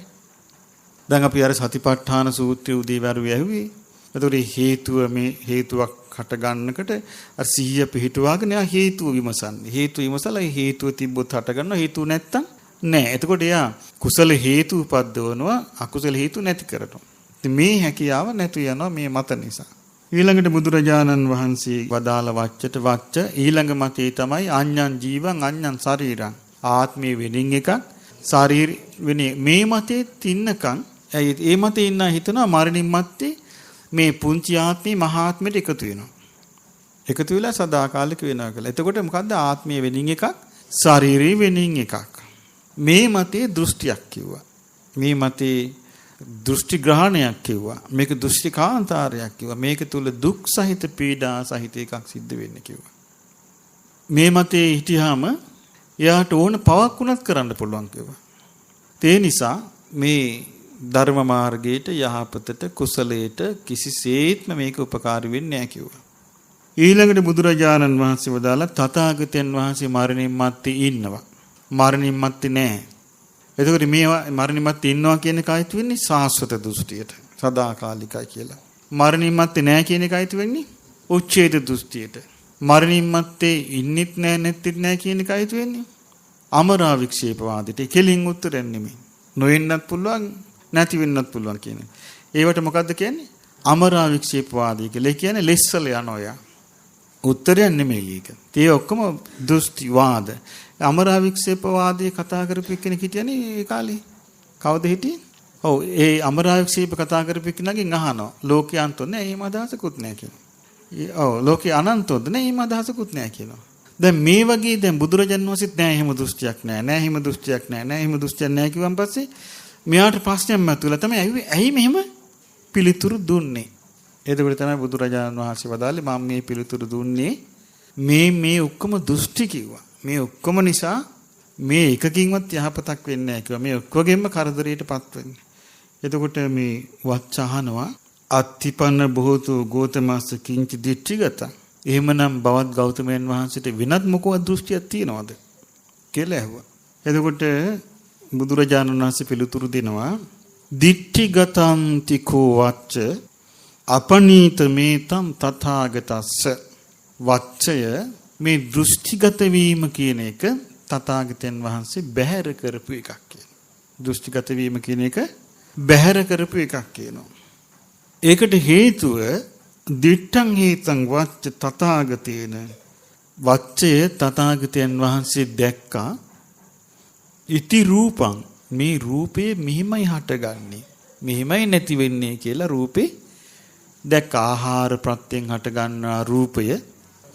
S1: දැන් අපි අර සතිපට්ඨාන සූත්‍රය උදේවරු ඇහුවේ. එතකොට මේ හේතුවක් හට ගන්නකට අර සිහිය පිහිටුවාගෙන එයා හේතුව විමසන්නේ. හේතුව විමසලා ඒ හේතුව තිබ්බොත් හට ගන්නවා. හේතුව නැත්තම් නෑ. එතකොට එයා කුසල හේතු උපද්දවනවා, අකුසල හේතු නැති කරනවා. ඉතින් මේ හැකියාව නැතු යනවා මේ මත නිසා. ඊළඟට බුදුරජාණන් වහන්සේ වදාළ වච්ච ඊළඟ මතේ තමයි අඤ්ඤං ජීවං අඤ්ඤං ශරීරං. ආත්මේ වෙනින් එකක්, ශරීර වෙනින්. මේ මතේ තින්නකම් ඒ මතේ ඉන්න හිතනවා මරණින් මත්තේ මේ පුංචි ආත්මේ මහා ආත්මෙට එකතු වෙනවා. එකතු වෙලා සදාකාලික වෙනවා කියලා. එතකොට මොකද්ද? ආත්මය වෙනින් එකක්, ශරීරය වෙනින් එකක්. මේ මතේ දෘෂ්ටියක් කිව්වා. මේ මතේ දෘෂ්ටි ග්‍රහණයක් කිව්වා. මේක දෘෂ්ටි කාන්තාරයක් කිව්වා. මේක තුල දුක් සහිත, පීඩා සහිත එකක් සිද්ධ වෙන්නේ කිව්වා. මේ මතේ හිටියාම එයාට ඕන පවක් උනත් කරන්න පුළුවන් කිව්වා. ඒ නිසා මේ ධර්ම මාර්ගයට, යහපතට, කුසලයට කිසිසේත්ම මේක උපකාරී වෙන්නේ නැහැ කිව්වා. ඊළඟට බුදුරජාණන් වහන්සේ වදාලා තථාගතයන් වහන්සේ මරණින් මත්තේ ඉන්නවා. මරණින් මත්තේ නැහැ. එතකොට මේ මරණින් මත්තේ ඉන්නවා කියන එක අයිති වෙන්නේ සාස්වත දෘෂ්ටියට, සදාකාලිකයි කියලා. මරණින් මත්තේ නැහැ කියන එක අයිති වෙන්නේ උච්ඡේද දෘෂ්ටියට. මරණින් මත්තේ ඉන්නෙත් නැහැ, නැත්තිත් නැහැ කියන එක අයිති වෙන්නේ අමරා වික්ෂේපවාදයට. කෙලින් උත්තරයක් නෙමෙයි. නොවෙන්නත් පුළුවන්, නැති වෙන්නත් පුළුවන් කියන්නේ. ඒවට මොකද්ද කියන්නේ? අමරා වික්ෂේපවාදී කියලා. ඒ කියන්නේ ලෙස්සල යනවා. උත්තරයක් නෙමෙයි ඒක. ඒ ඔක්කොම දෘෂ්ටිවාද. අමරා වික්ෂේපවාදී කතා කරපු කෙනෙක් හිටියනේ ඒ කාලේ. කවුද හිටියේ? ඔව් ඒ අමරා වික්ෂේප කතා කරපු කෙනගෙන් අහනවා. ලෝකේ අන්තොත් නෑ, එහෙම අදහසකුත් නෑ කියලා. ඔව් ලෝකේ අනන්තොත් නෑ, එහෙම අදහසකුත් නෑ කියලා. දැන් මේ වගේ දැන් බුදුරජාණන් වහන්සේත් නෑ එහෙම දෘෂ්ටියක් නෑ. නෑ එහෙම දෘෂ්ටියක් නෑ. නෑ එහෙම දෘෂ්ටියක් නෑ කිව්වන් පස්සේ මෙයාට ප්‍රශ්නයක් මතුවලා තමයි ඇයි මෙහෙම පිළිතුරු දුන්නේ. එතකොට තමයි බුදුරජාණන් වහන්සේ වදාළේ මම මේ පිළිතුරු දුන්නේ මේ ඔක්කොම දෘෂ්ටි කිව්වා. මේ ඔක්කොම නිසා මේ එකකින්වත් යහපතක් වෙන්නේ නැහැ කිව්වා. මේ ඔක්කොගෙම කරදරයටපත් වෙන්නේ. එතකොට මේ වච්චහනවා අත්තිපන්න බොහෝතු ගෝතමස්ස කිංචි දිට්ඨිගත. එහෙමනම් බවත් ගෞතමයන් වහන්සේට වෙනත් මොකවත් දෘෂ්ටියක් තියනවද කියලා ඇහුවා. එතකොට බුදුරජාණන් වහන්සේ පිළිතුරු දෙනවා දිට්ඨිගතං තිකෝ වච්ච අපනීත මේතම් තථාගතස්ස. වච්චය මේ දෘෂ්ටිගත වීම කියන එක තථාගතයන් වහන්සේ බැහැර කරපු එකක් කියනවා. දෘෂ්ටිගත වීම කියන එක බැහැර කරපු එකක් කියනවා. ඒකට හේතුව දිට්ඨං හේතං වච්ච තථාගතේන වච්චය තථාගතයන් වහන්සේ දැක්කා ඉති රූපං මේ රූපේ මෙහිමයි හටගන්නේ මෙහිමයි නැති වෙන්නේ කියලා රූපේ දැක්ක ආහාර ප්‍රත්‍යයෙන් හටගන්නා රූපය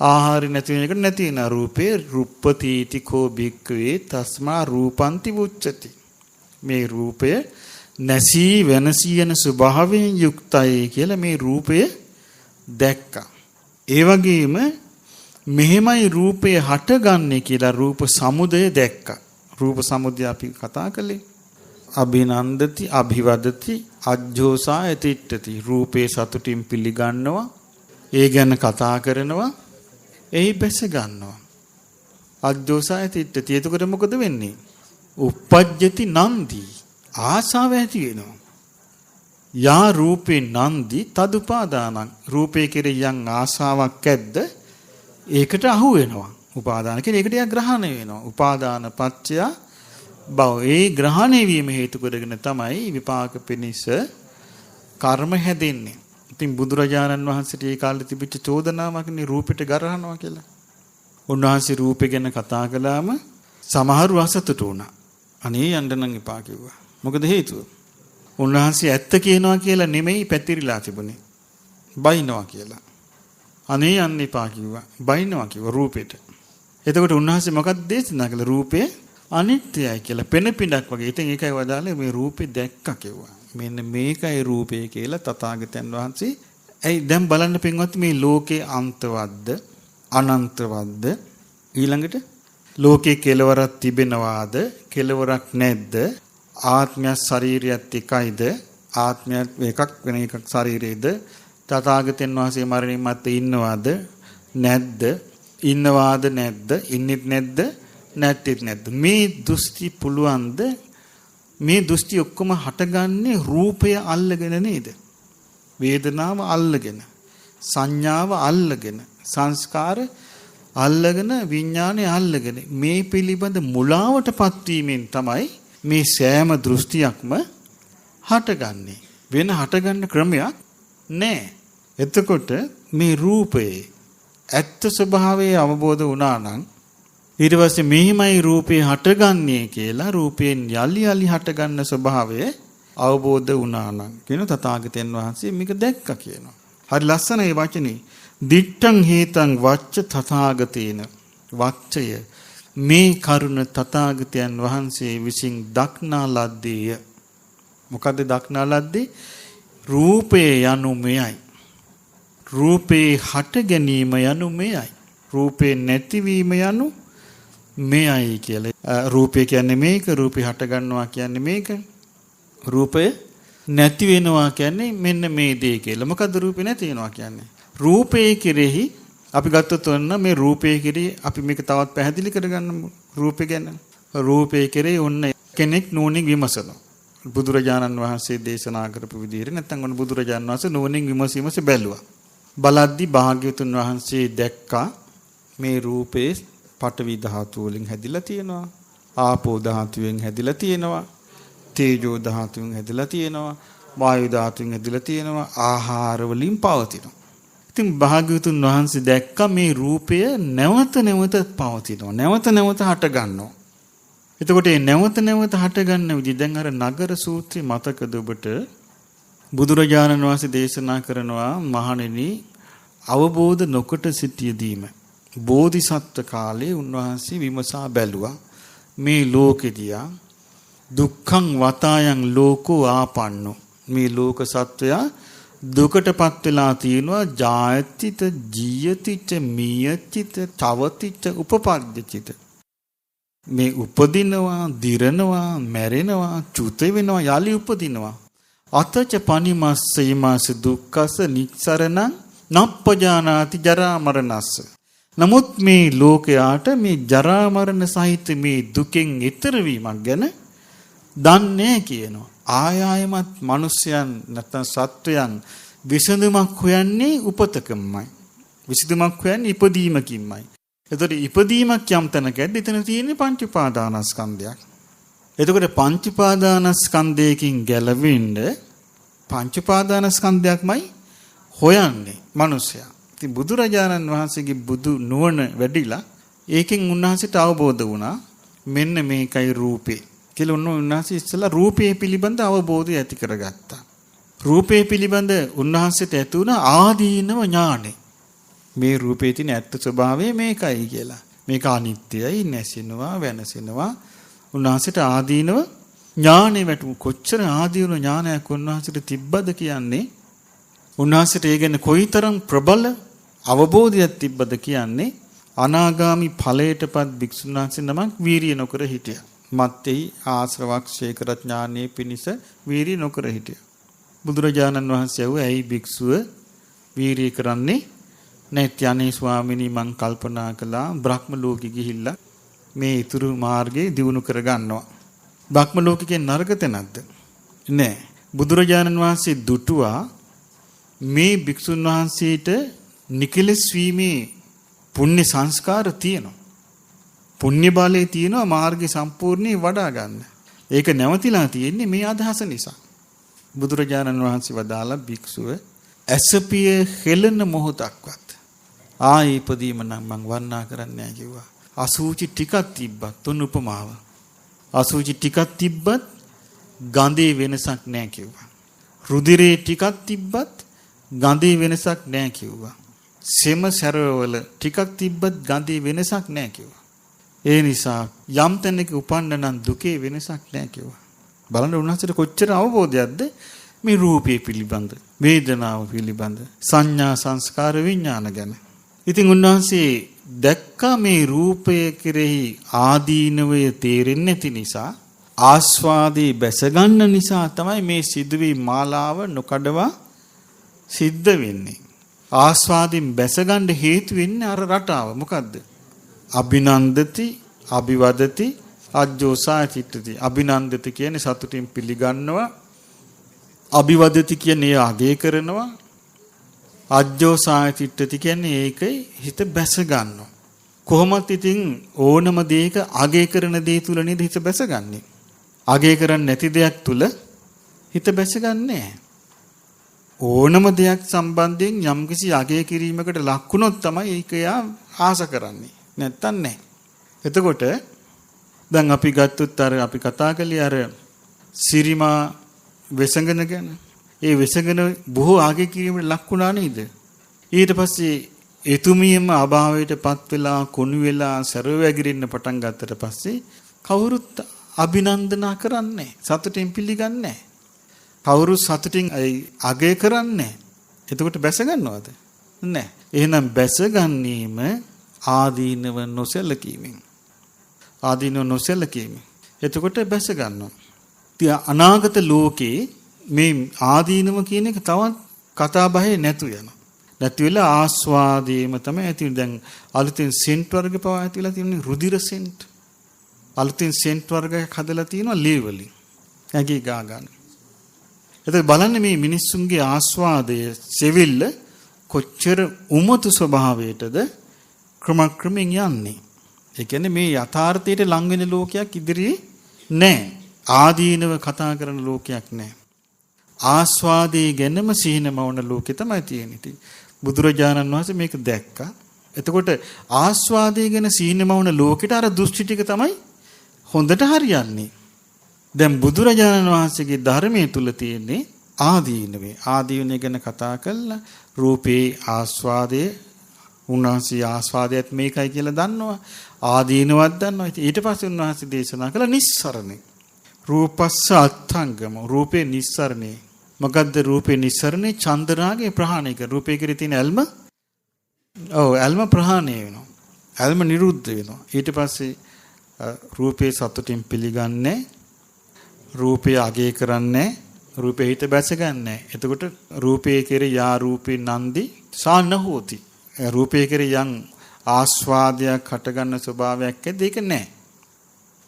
S1: ආහාරي නැති වෙන එක නැති වෙන රූපේ රුප්පතිති කෝ භික්ඛවේ තස්මා රූපන්ති උච්චති මේ රූපය නැසී වෙනසී යන ස්වභාවයෙන් යුක්තයි කියලා මේ රූපය දැක්කා. ඒ වගේම මෙහෙමයි රූපය හටගන්නේ කියලා රූප සමුදය දැක්කා. රූප සමුදය අපි කතා කළේ. අභිනන්දති අභිවදති අජ්ජෝසාය තිට්ඨති රූපේ සතුටින් පිළිගන්නවා. ඒ ගැන කතා කරනවා. එහි බැස ගන්නවා. අජ්ජෝසාය තිට්ඨති. එතකොට මොකද වෙන්නේ? uppajjati nandi ආසාව ඇති වෙනවා. යා රූපේ නන්දි තදුපාදානං රූපේ කෙරෙහි යම් ආසාවක් ඇද්ද ඒකට අහු වෙනවා. උපාදාන කියන්නේ ඒකට යා ග්‍රහණය වෙනවා. උපාදාන පත්‍ය භව ඒ ග්‍රහණය වීම හේතු කරගෙන තමයි විපාක පිනිස කර්ම හැදෙන්නේ. ඉතින් බුදුරජාණන් වහන්සේට ඒ කාලේ තිබිච්ච චෝදනාවක් නේ රූපෙට ගරහනවා කියලා. උන්වහන්සේ රූපේ ගැන කතා කළාම සමහරු අසතුටු වුණා. අනේ යන්න නම් එපා කිව්වා. මොකද හේතුව? උන්වහන්සේ ඇත්ත කියනවා කියලා නෙමෙයි පැතිරිලා තිබුණේ. බයිනවා කියලා. අනේ යන්න එපා කිව්වා. බයිනවා කිව්වා රූපෙට. එතකොට උන්වහන්සේ මොකක්ද දේශනා කළේ? රූපය අනිත්‍යයි කියලා පෙන පිටක් වගේ. ඉතින් ඒකයි වදාළේ මේ රූපේ දැක්ක කිව්වා. මෙන්න මේකයි රූපය කියලා තථාගතයන් වහන්සේ. ඇයි දැන් බලන්න පින්වත් මේ ලෝකේ අන්තවත්ද අනන්තවත්ද ඊළඟට ලෝකේ කෙලවරක් තිබෙනවාද කෙලවරක් නැද්ද ආත්මය ශරීරයත් එකයිද ආත්මයක් එකක් වෙන එකක් ශරීරයේද තථාගතයන් වහන්සේ මරණින් මත්තේ ඉන්නවාද නැද්ද ඉන්නවාද නැද්ද ඉන්නෙත් නැද්ද නැත්තේත් නැද්ද මේ දෘෂ්ටි පුළුවන්ද මේ දෘෂ්ටි ඔක්කොම හටගන්නේ රූපය අල්ලගෙන නේද වේදනාව අල්ලගෙන සංඥාව අල්ලගෙන සංස්කාර අල්ලගෙන විඥානය අල්ලගෙන මේ පිළිබඳ මුලාවටපත් වීමෙන් තමයි මේ සෑම දෘෂ්ටියක්ම හටගන්නේ වෙන හටගන්න ක්‍රමයක් නැහැ. එතකොට මේ රූපයේ ඇත්ත ස්වභාවය අවබෝධ වුණා නම් ඊට පස්සේ මෙහිමයි රූපේ හටගන්නේ කියලා රූපයෙන් යලි යලි හටගන්න ස්වභාවය අවබෝධ වුණා නම් කියන තථාගතයන් වහන්සේ මේක දැක්කා කියනවා. හරි ලස්සනයි වචනේ. දිට්ඨං හේතං වච්ච තථාගතේන වච්චය මේ කරුණ තථාගතයන් වහන්සේ විසින් දක්නා ලද්දේය. මොකද්ද දක්නා ලද්දේ? රූපේ යනු මෙයයි. රූපේ හට ගැනීම යනු මෙයයි. රූපේ නැතිවීම යනු මෙයයි කියලා. රූපය කියන්නේ මේක, රූපේ හට ගන්නවා කියන්නේ මේක. රූපය නැති වෙනවා කියන්නේ මෙන්න මේ දේ කියලා. මොකද්ද රූපේ නැති වෙනවා කියන්නේ? රූපේ කෙරෙහි අපි ගත්තොත් ඔන්න මේ රූපේ කෙරෙහි අපි මේක තවත් පැහැදිලි කරගන්නමු. රූපේ ගැන. රූපේ කෙරෙහි ඔන්න කෙනෙක් නුවණින් විමසනවා. බුදුරජාණන් වහන්සේ දේශනා කරපු විදිහට නැත්නම් ඔන්න බුදුරජාණන් වහන්සේ නුවණින් විමසීමස බැලුවා. බලද්දි භාග්‍යවතුන් වහන්සේ දැක්කා මේ රූපේ පඨවි ධාතු වලින් හැදිලා තියෙනවා. ආපෝ ධාතුවෙන් හැදිලා තියෙනවා. තේජෝ ධාතුවෙන් හැදිලා තියෙනවා. වායු ධාතුවෙන් හැදිලා තියෙනවා. ආහාර වලින් පවතිනවා. ඉතින් භාග්‍යවතුන් වහන්සේ දැක්කා මේ රූපය නැවත නැවත පවතිනවා. නැවත නැවත හට ගන්නවා. එතකොට මේ නැවත නැවත හට ගන්න විදිහ දැන් අර නගර සූත්‍රය මතකද ඔබට? බුදුරජාණන් වහන්සේ දේශනා කරනවා මහණෙනි අවබෝධ නොකොට සිටියදීම බෝධිසත්ව කාලේ උන්වහන්සේ විමසා බැලුවා මේ ලෝකෙදියා දුක්ඛං වතායන් ලෝකෝ ආපන්නෝ මේ ලෝක සත්වයා දුකටපත් වෙලා තියෙනවා ජායතිත ජීයතිච මියතිත තවතිච උපපද්දචිත මේ උපදිනවා දිරනවා මැරෙනවා චුත වෙනවා යලි උපදිනවා අතච පනිමස්සීමාස දුක්ඛස නිස්සරණ නප්පජානාති ජරා මරණස්ස. නමුත් මේ ලෝකයාට මේ ජරා මරණ සහිත මේ දුකෙන් ඈතර වීමක් ගැන දන්නේ කියනවා. ආයායමත් මිනිසයන් නැත්නම් සත්වයන් විසඳුමක් හොයන්නේ උපතකමයි. විසඳුමක් හොයන්නේ ඉපදීමකින්මයි. එතකොට ඉපදීමක් යම් තැනක ඇද්ද එතන තියෙන්නේ පංච උපාදානස්කන්ධයක්. එතකොට පංච උපාදානස්කන්ධයකින් ගැලවෙන්න පංච උපාදානස්කන්ධයක්මයි හොයන්නේ මිනිසයා. ඉතින් බුදුරජාණන් වහන්සේගේ බුදු නුවණ වැඩිලා ඒකෙන් උන්වහන්සේට අවබෝධ වුණා මෙන්න මේකයි රූපේ කියලා. උන්වහන්සේ ඉස්සලා රූපේ පිළිබඳ අවබෝධය ඇති කරගත්තා. රූපේ පිළිබඳ උන්වහන්සේට ඇති වුණ ආදීනව ඥානෙ. මේ රූපේ තියෙන ඇත්ත ස්වභාවය මේකයි කියලා. මේක අනිත්‍යයි, නැසිනවා, වෙනසෙනවා. උන්වහන්සේට ආදීනව ඥානෙ වැටු. කොච්චර ආදීනව ඥානයක් උන්වහන්සේට තිබ්බද කියන්නේ. උන්වහන්සේට ඒ ගැන කොයිතරම් ප්‍රබල අවබෝධයක් තිබ්බද කියන්නේ. අනාගාමි ඵලයටපත් භික්ෂුන් වහන්සේ නමක් වීරිය නොකර හිටියා. මත්තේ ආශ්‍රවක්ෂේ කර ඥානෙ පිනිස වීරිය නොකර හිටියා. බුදුරජාණන් වහන්සේ ඇයි භික්ෂුව වීරිය කරන්නේ නැත්නම් අනේ ස්වාමිනී මං කල්පනා කළා බ්‍රහ්ම ලෝකෙ ගිහිල්ලා මේ ඊතුරු මාර්ගේ දියුණු කර ගන්නවා. බ්‍රහ්ම ලෝකේ නරක තැනක්ද? නෑ. බුදුරජාණන් වහන්සේ දුටුවා මේ භික්ෂුන් වහන්සේට නිකලස් වීමේ පුණ්‍ය සංස්කාර තියෙනවා. පුණ්‍ය බලයේ තියෙනවා මාර්ගේ සම්පූර්ණේ වඩා ගන්න. ඒක නැවතිලා තියෙන්නේ මේ අදහස නිසා. බුදුරජාණන් වහන්සේ වදාලා භික්ෂුව ඇසපිය හෙළන මොහොතක්වත් ආයි ඉපදීම නම් මං වර්ණනා කරන්නේ නැහැ කිව්වා. අසුචි ටිකක් තිබ්බත් තුන් උපමාව. අසුචි ටිකක් තිබ්බත් ගඳේ වෙනසක් නැහැ කිව්වා. රුධිරේ ටිකක් තිබ්බත් ගඳේ වෙනසක් නැහැ කිව්වා. සෙම සැරවල ටිකක් තිබ්බත් ගඳේ වෙනසක් නැහැ කිව්වා. ඒ නිසා යම් තැනක උපන්න නම් දුකේ වෙනසක් නැහැ කිව්වා. බලන්න උන්වහන්සේට කොච්චර අවබෝධයක්ද මේ රූපේ පිළිබඳ, වේදනාව පිළිබඳ, සංඥා සංස්කාර විඥාන ගැන. ඉතින් උන්වහන්සේ දැක්කා මේ රූපය කෙරෙහි ආදීනවය තේරෙන්නේ නැති නිසා, ආස්වාදී බැස ගන්න නිසා තමයි මේ සිදුවී මාලාව නොකඩවා සිද්ධ වෙන්නේ. ආස්වාදීන් බැස ගන්න හේතු වෙන්නේ අර රටාව. මොකද්ද? අභිනන්දති, අභිවදති, අජ්ජෝසාය චිත්තති. අභිනන්දති කියන්නේ සතුටින් පිළිගන්නවා. අභිවදති කියන්නේ අගය කරනවා. අජ්ජෝසාය චිත්තති කියන්නේ ඒකයි හිත බැස ගන්නවා. කොහොමත් ඉතින් ඕනම දෙයක අගය කරන දේ තුල නේද හිත බැසගන්නේ. අගය කරන්නේ නැති දෙයක් තුල හිත බැසගන්නේ ඕනම දෙයක් සම්බන්ධයෙන් යම්කිසි අගය කිරීමකට ලක් වුණොත් තමයි ඒක යා ආස කරන්නේ. නැත්තම් නැහැ. එතකොට දැන් අපි ගත්තොත් අර අපි කතා කළේ අර සිරිමා වෙසඟන ගැන. ඒ වෙසඟන බොහෝ අගය කිරීමකට ලක් වුණා නේද? ඊට පස්සේ එතුමියම අභාවයටපත් වෙලා කුණු වෙලා සරව වැగిරෙන්න පටන් ගත්තට පස්සේ කවුරුත් අභිනන්දනා කරන්නේ සතුටින් පිළිගන්නේ කවුරුත් සතුටින් අගය කරන්නේ. එතකොට බැස ගන්නවද? නැහැ. එහෙනම් බැස ගැනීම ආදීනව නොසලකීමෙන්. ආදීනව නොසලකීමෙන්. එතකොට බැස ගන්නවා. ඉතින් අනාගත ලෝකේ මේ ආදීනව කියන එක තවත් කතා බහේ නැතු යනවා. නැති වෙලා ආස්වාදයේම තමයි ඇති. දැන් අලුතින් සෙන්ට් වර්ග පවා ඇතිලා තියෙනවා. රුධිර සෙන්ට්. අලුතින් සෙන්ට් වර්ගයක් හදලා තියෙනවා ලේ වලින්. ඇඟේ ගා ගන්න. එතකොට බලන්න මේ මිනිස්සුන්ගේ ආස්වාදය සෙවිල්ල කොච්චර උමතු ස්වභාවයටද ක්‍රමක්‍රමෙන් යන්නේ. ඒ කියන්නේ මේ යථාර්ථයට ලං වෙන ලෝකයක් ඉදිරියේ නැහැ. ආදීනව කතා කරන ලෝකයක් නැහැ. ආස්වාදයේ ගැනම සිහිනමවන ලෝකෙ තමයි තියෙන්නේ. බුදුරජාණන් වහන්සේ මේක දැක්කා. එතකොට ආස්වාදයේ ගැන සිහිනමවන ලෝකෙට අර දෘෂ්ටි ටික තමයි හොඳට හරියන්නේ. දැන් බුදුරජාණන් වහන්සේගේ ධර්මයේ තුල තියෙන්නේ ආදීනවේ. ආදීනය ගැන කතා කළා. රූපේ ආස්වාදයේ උන්වහන්සේ ආස්වාදයත් මේකයි කියලා දන්නවා. ආදීනවත් දන්නවා. ඊට පස්සේ උන්වහන්සේ දේශනා කළ නිස්සරණේ. රූපස්ස අත්ංගම. රූපේ නිස්සරණේ. මොකද්ද රූපේ නිස්සරණේ? චන්දරාගේ ප්‍රහාණය කර. රූපේ කෙරේ තියෙන ඇල්ම ඇල්ම ප්‍රහාණය වෙනවා. ඇල්ම නිරුද්ධ වෙනවා. ඊට පස්සේ රූපේ සතුටින් පිළිගන්නේ. රූපය අගය කරන්නේ. රූපේ හිත බැසගන්නේ. එතකොට රූපේ කෙරේ යා රූපේ නන්දි සාන හෝති. රූපේ කෙරේ යම් ආස්වාදයක් හටගන්න ස්වභාවයක් ඇද්ද? ඒක නැහැ.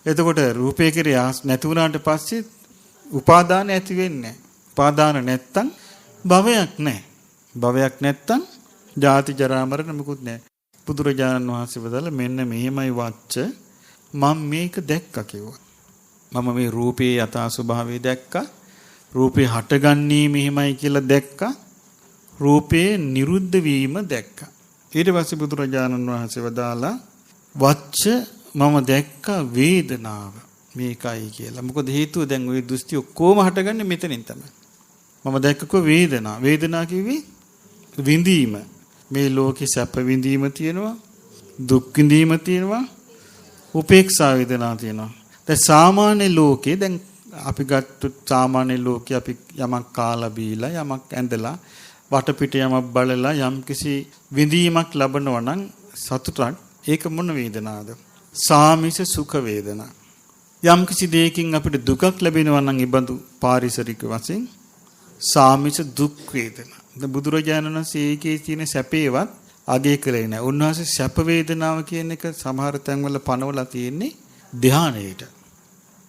S1: එතකොට රූපේ කෙරේ නැති වුණාට පස්සේ උපාදාන ඇති වෙන්නේ නැහැ. උපාදාන නැත්තම් භවයක් නැහැ. භවයක් නැත්තම් ජාති ජරා මරණ මොකුත් නැහැ. බුදුරජාණන් වහන්සේ වදාළ මෙන්න මෙහෙමයි වච්ච මම මේක දැක්කා කිව්වා. මම මේ රූපේ යථා ස්වභාවය දැක්කා. රූපේ හටගන්නේ මෙහෙමයි කියලා දැක්කා. රූපේ නිරුද්ධ වීම දැක්කා. ඊට පස්සේ බුදුරජාණන් වහන්සේ වදාලා වච්ච මම දැක්කා වේදනාව මේකයි කියලා. මොකද හේතුව දැන් ওই දෘෂ්ටි ඔක්කොම හටගන්නේ මෙතනින් තමයි. මම දැක්කකෝ වේදනාව. වේදනාව කිව්වේ විඳීම. මේ ලෝකේ සැප විඳීම තියෙනවා, දුක් විඳීම තියෙනවා, උපේක්ෂා වේදනා තියෙනවා. දැන් සාමාන්‍ය ලෝකේ දැන් අපි ගත්ත සාමාන්‍ය ලෝකේ අපි යමක් කාලා බීලා යමක් ඇඳලා වටපිට යමක් බලලා යම්කිසි විඳීමක් ලබනවා නම් සතුටක් ඒක මොන වේදනාවද? සාමිස සුඛ වේදනා. යම්කිසි දෙයකින් අපිට දුකක් ලැබෙනවා නම් ඉබඳු පාරිසරික වශයෙන් සාමිස දුක් වේදනා. දැන් බුදුරජාණන් වහන්සේ ඒකේ තියෙන සැපේවත් අගය කළේ නැහැ. උන්වහන්සේ සැප වේදනාව කියන එක සමහර තැන්වල පනවලා තියෙන්නේ ධානයේට.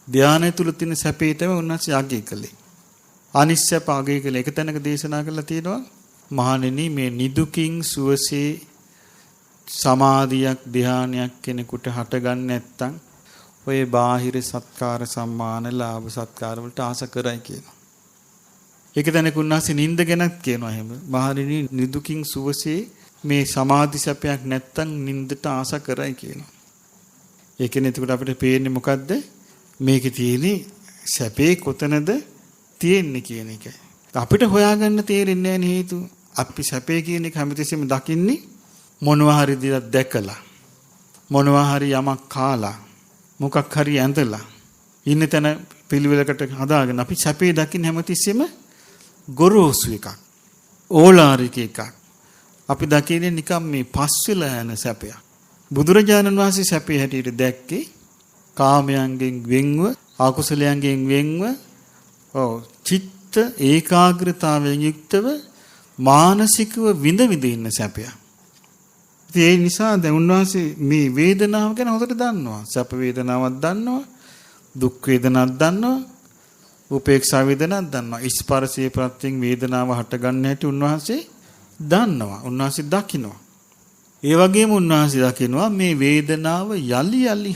S1: ධානය තුල තියෙන සැපේ තමයි උන්වහන්සේ අගය කළේ. අනිශ්චප අගය කළේ. එක තැනක දේශනා කරලා තියෙනවා මහණෙනි මේ නිදුකින් සුවසේ සමාධියක් ධානයක් කෙනෙකුට හටගන්නේ නැත්තම් ඔය බාහිර සත්කාර සම්මාන ලාභ සත්කාර වලට ආස කරයි කියනවා. ඒක දැනක උන්වහන්සේ නිින්ද ගැනත් කියනවා එහෙම. මහණෙනි නිදුකින් සුවසේ මේ සමාධි සැපයක් නැත්තම් නිින්දට ආස කරයි කියනවා. ඒ කියන්නේ එතකොට අපිට පේන්නේ මොකද්ද? මේකේ තියෙන්නේ සැපේ කොතනද තියෙන්නේ කියන එකයි. අපිට හොයාගන්න තේරෙන්නේ නැහැ හේතු. අපි සැපේ කියන එක හැමතිස්සෙම දකින්නේ මොනවා හරි දිලා දැකලා. මොනවා හරි යමක් කාලා. මොකක් හරි ඇඳලා. ඉන්න තැන පිළිවෙලකට හදාගෙන අපි සැපේ දකින්න හැමතිස්සෙම ගොරෝසු එකක්. ඕලාරික එකක්. අපි දකින්නේ නිකම් මේ පස්වෙලා යන සැපයක්. බුදුරජාණන් වහන්සේ සැපේ හැටියට දැක්කේ කාමයන්ගෙන් වෙන්ව, අකුසලයන්ගෙන් වෙන්ව, චිත්ත ඒකාග්‍රතාවයෙන් යුක්තව මානසිකව විඳ විඳ ඉන්න සැපයක්. ඒ නිසා දැන් උන්වහන්සේ මේ වේදනාව ගැන හොඳට දන්නවා. සැප වේදනාවක් දන්නවා, දුක් වේදනාවක් දන්නවා, උපේක්ෂා වේදනාවක් දන්නවා. ස්පර්ශයේ ප්‍රත්‍යයෙන් වේදනාව හටගන්න හැටි උන්වහන්සේ දන්නවා. උන්වහන්සේ දකිනවා. ඒ වගේම උන්වහන්සේ දකිනවා මේ වේදනාව යලි යලි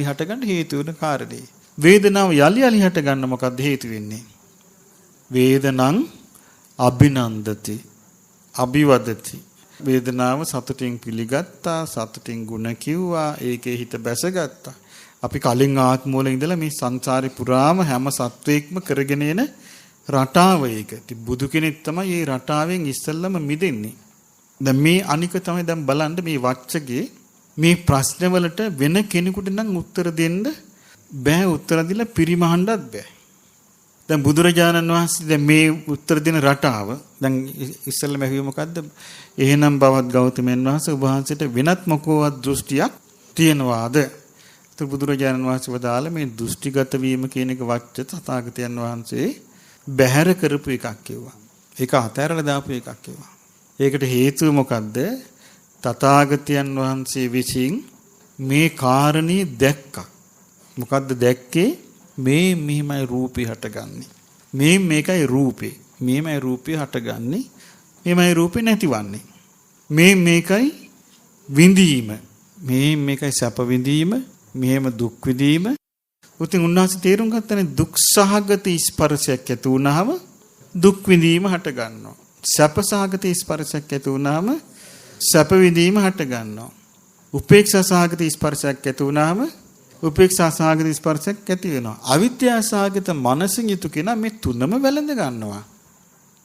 S1: හටගන්න හේතු වෙන කාරණේ. වේදනාව යලි යලි හටගන්න මොකද්ද හේතු වෙන්නේ? වේදනං අභිනන්දති අභිවදති. වේදනාව සතුටින් පිළිගත්තා, සතුටින් ಗುಣ කිව්වා, ඒකේ හිත බැසගත්තා. අපි කලින් ආත්ම වල ඉඳලා මේ සංසාරේ පුරාම හැම සත්වයක්ම කරගෙන එන රටාව ඒක. ඉතින් බුදු කෙනෙක් තමයි මේ රටාවෙන් ඉස්සෙල්ලම මිදෙන්නේ. දැන් මේ අනික තමයි දැන් බලන්න මේ වච්චගේ මේ ප්‍රශ්න වලට වෙන කෙනෙකුට නම් උත්තර දෙන්න බෑ. උත්තර දීලා පිරිමහන්නත් බෑ. දැන් බුදුරජාණන් වහන්සේ දැන් මේ උත්තර දෙන රටාව දැන් ඉස්සෙල්ලම ඇහුවේ මොකද්ද? එහෙනම් බවත් ගෞතමයන් වහන්සේ ඔබ වහන්සේට වෙනත් මොකවත් දෘෂ්ටියක් තියනවාද? ඒත් බුදුරජාණන් වහන්සේ වදාළ මේ දෘෂ්ටිගත වීම කියන එක වච්ච තථාගතයන් වහන්සේ බැහැර කරපු එකක් කිව්වා. ඒක අතහැරලා දාපු එකක් කිව්වා. ඒකට හේතුව මොකද්ද? තථාගතයන් වහන්සේ විසින් මේ කාරණේ දැක්කා. මොකද්ද දැක්කේ? මේ මෙහිමයි රූපේ හටගන්නේ. මේකයි රූපේ. මේමයි රූපේ හටගන්නේ. මේමයි රූපේ නැතිවන්නේ. මේකයි විඳීම. මේකයි සැප විඳීම. මෙහෙම දුක් විඳීම. උතින් උන්වහන්සේ තේරුම් ගත්තනේ දුක් සහගත ස්පර්ශයක් ඇති වුනහම දුක් විඳීම හට ගන්නවා. සැප සහගත ස්පර්ශයක් ඇති වුනහම සැප විඳීම හට ගන්නවා. උපේක්ෂා සහගත ස්පර්ශයක් ඇති වුනහම උපේක්ෂා සහගත ස්පර්ශයක් ඇති වෙනවා. අවිද්‍යා සහගත මනසින් යුතු කෙනා මේ තුනම වැළඳ ගන්නවා.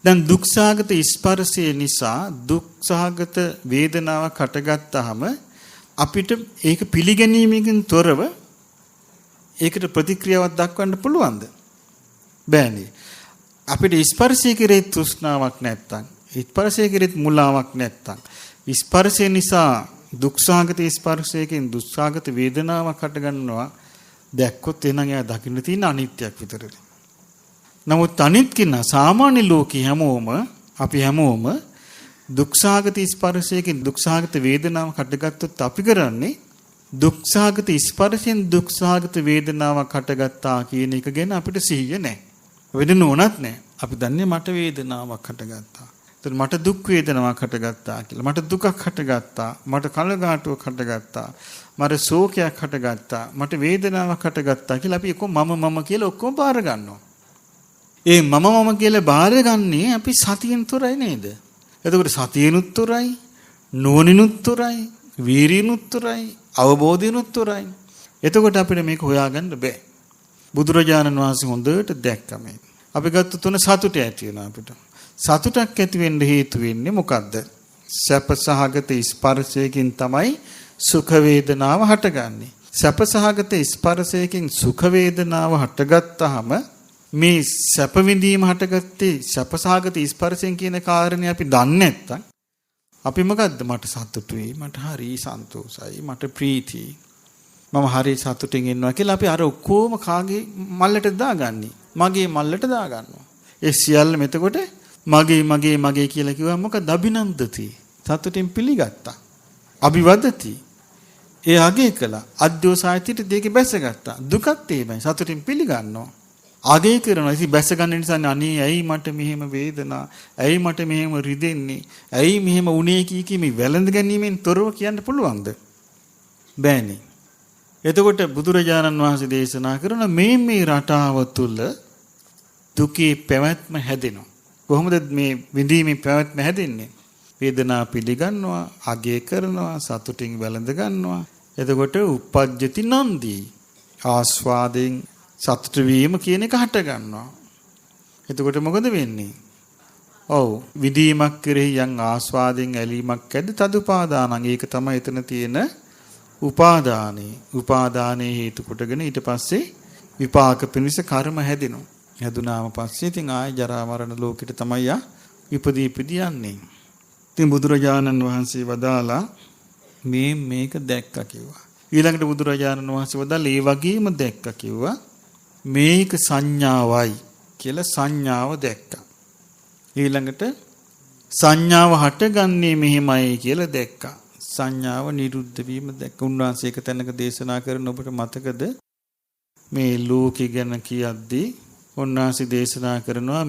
S1: දැන් දුක් සහගත ස්පර්ශය නිසා දුක් සහගත වේදනාවක් හටගත්තාම අපිට ඒක පිළිගැනීමකින් තොරව ඒකට ප්‍රතික්‍රියාවක් දක්වන්න පුළුවන්ද? බෑනේ. අපිට ස්පර්ශය කෙරෙහි තෘෂ්ණාවක් නැත්තම්, ස්පර්ශය කෙරෙහි මුලාවක් නැත්තම්, ස්පර්ශය නිසා දුක්ඛාගත ස්පර්ශයෙන් දුක්ඛාගත වේදනාවක් හට ගන්නවා දැක්කොත් එනං එයා දකින්න තියෙන අනිත්‍යයක් විතරයි. නමුත් අනිත් කෙනා සාමාන්‍ය ලෝකේ අපි හැමෝම දුක්ඛාගත ස්පර්ශයෙන් දුක්ඛාගත වේදනාවක් හටගත්තොත් අපි කරන්නේ දුක්ඛාගත ස්පර්ශයෙන් දුක්ඛාගත වේදනාවක් හටගත්තා කියන එක ගැන අපිට සිහිය නැහැ. වෙන නෝනත් නැහැ. අපි දන්නේ මට වේදනාවක් හටගත්තා. මට දුක් වේදනාවක් හටගත්තා කියලා. මට දුකක් හටගත්තා. මට කලගාටුවක් හටගත්තා. මට ශෝකයක් හටගත්තා. මට වේදනාවක් හටගත්තා කියලා අපි ඔක්කොම මම කියලා ඔක්කොම බාර ගන්නවා. ඒ මම කියලා බාරගන්නේ අපි සතියෙන් තොරයි නේද? එතකොට සතියෙනුත් තොරයි, නුවණිනුත් තොරයි, වීරියනුත් තොරයි, අවබෝධයෙනුත් තොරයි. එතකොට අපිට මේක හොයාගන්න බෑ. බුදුරජාණන් වහන්සේ හොඳට දැක්කම අපි ගත්ත තුන සතුට ඇති වෙනවා අපිට. සතුටක් ඇති වෙන්න හේතු වෙන්නේ මොකද්ද? සැප සහගත ස්පර්ශයකින් තමයි සුඛ වේදනාව හටගන්නේ. සැප සහගත ස්පර්ශයකින් සුඛ වේදනාව හටගත්තාම මේ සැප විඳීම හටගත්තේ සැප සහගත ස්පර්ශයෙන් කියන කාරණේ අපි දන්නේ නැත්තම් අපි මොකද්ද? මට සතුටුයි, මට හරි සන්තෝෂයි, මට ප්‍රීතියි, මම හරි සතුටින් ඉන්නවා කියලා අපි අර ඔක්කොම කාගේ මල්ලට දාගන්නේ. මගේ මල්ලට දාගන්නවා. ඒ සියල්ලම එතකොට මගේ කියලා කිව්වම මොකද? අභිනන්දති. සතුටින් පිළිගත්තා. අභිවදති. ඒ අගේ කළා. අද්දෝසායතිට දෙකේ බැසගත්තා. දුකත් එහෙමයි. සතුටින් පිළිගන්නවා. අගේ කරනවා. ඉතින් බැස ගන්න නිසා අනේ ඇයි මට මෙහෙම වේදනා? ඇයි මට මෙහෙම රිදෙන්නේ? ඇයි මෙහෙම උනේ කී මේ වැළඳ ගැනීමෙන් තොරව කියන්න පුළුවන්ද? බෑනේ. එතකොට බුදුරජාණන් වහන්සේ දේශනා කරන මේ රටාව තුල දුකේ පැවැත්ම හැදෙනවා. කොහොමද මේ විඳීමේ පැවැත්ම හැදෙන්නේ? වේදනා පිළිගන්නවා, අගය කරනවා, සතුටින් වැළඳ ගන්නවා. එතකොට උපජ්ජති නන්දී. ආස්වාදයෙන් සතුට වීම කියන එක හට ගන්නවා. එතකොට මොකද වෙන්නේ? ඔව් විඳීමක් කෙරෙහි යම් ආස්වාදයෙන් ඇලීමක් ඇද්ද තදුපාදානං. ඒක තමයි එතන තියෙන උපාදානේ. උපාදානේ හේතු කොටගෙන ඊට පස්සේ විපාක පිණිස කර්ම හැදෙනවා. හැදුනාම පස්සේ ඉතින් ආය ජරා මරණ ලෝකෙට තමයි ඉපදී යන්නේ. ඉතින් බුදුරජාණන් වහන්සේ වදාලා මේක දැක්කා කිව්වා. ඊළඟට බුදුරජාණන් වහන්සේ වදාලා ඒ වගේම දැක්කා කිව්වා. මේක සංඥාවයි කියලා සංඥාව දැක්කා. ඊළඟට සංඥාව හටගන්නේ මෙහෙමයි කියලා දැක්කා. සංඥාව නිරුද්ධ වීම දැක්ක. උන්වහන්සේ එක තැනක දේශනා කරන ඔබට මතකද? මේ ලෝකේ ගැන කියද්දී උන්වහන්සේ දේශනා කරනවා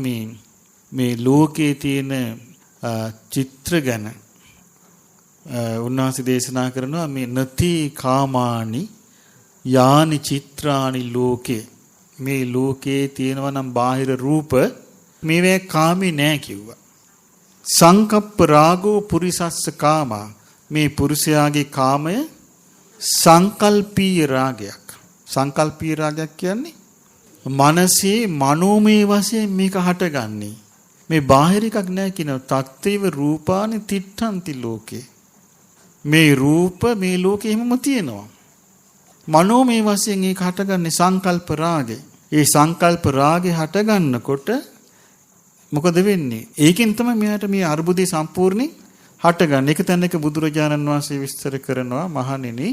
S1: මේ ලෝකයේ තියෙන චිත්‍ර ගැන. උන්වහන්සේ දේශනා කරනවා මේ නති කාමානි යානි චිත්‍රානි ලෝකේ. මේ ලෝකේ තියෙනවා නම් බාහිර රූප මේවේ කාමේ නෑ කිව්වා. සංකප්ප රාගෝ පුරිසස්ස කාමා. මේ පුරුෂයාගේ කාමය සංකල්පීය රාගයක්. සංකල්පීය රාගයක් කියන්නේ මනසේ මනෝමය වශයෙන් මේක හටගන්නේ. මේ බාහිර එකක් නෑ කියන තත්ත්වේව රූපානි තිට්ඨන්ති ලෝකේ. මේ රූප මේ ලෝකේ හැමම තියෙනවා. මනෝමය වශයෙන් ඒක හටගන්නේ සංකල්ප රාගේ. ඒ සංකල්ප රාගේ හටගන්නකොට මොකද වෙන්නේ? ඒකෙන් තමයි මෙයාට මේ අර්බුදේ සම්පූර්ණයෙන් හටගන්නේ. එක තැනක බුදුරජාණන් වහන්සේ විස්තර කරනවා මහණෙනි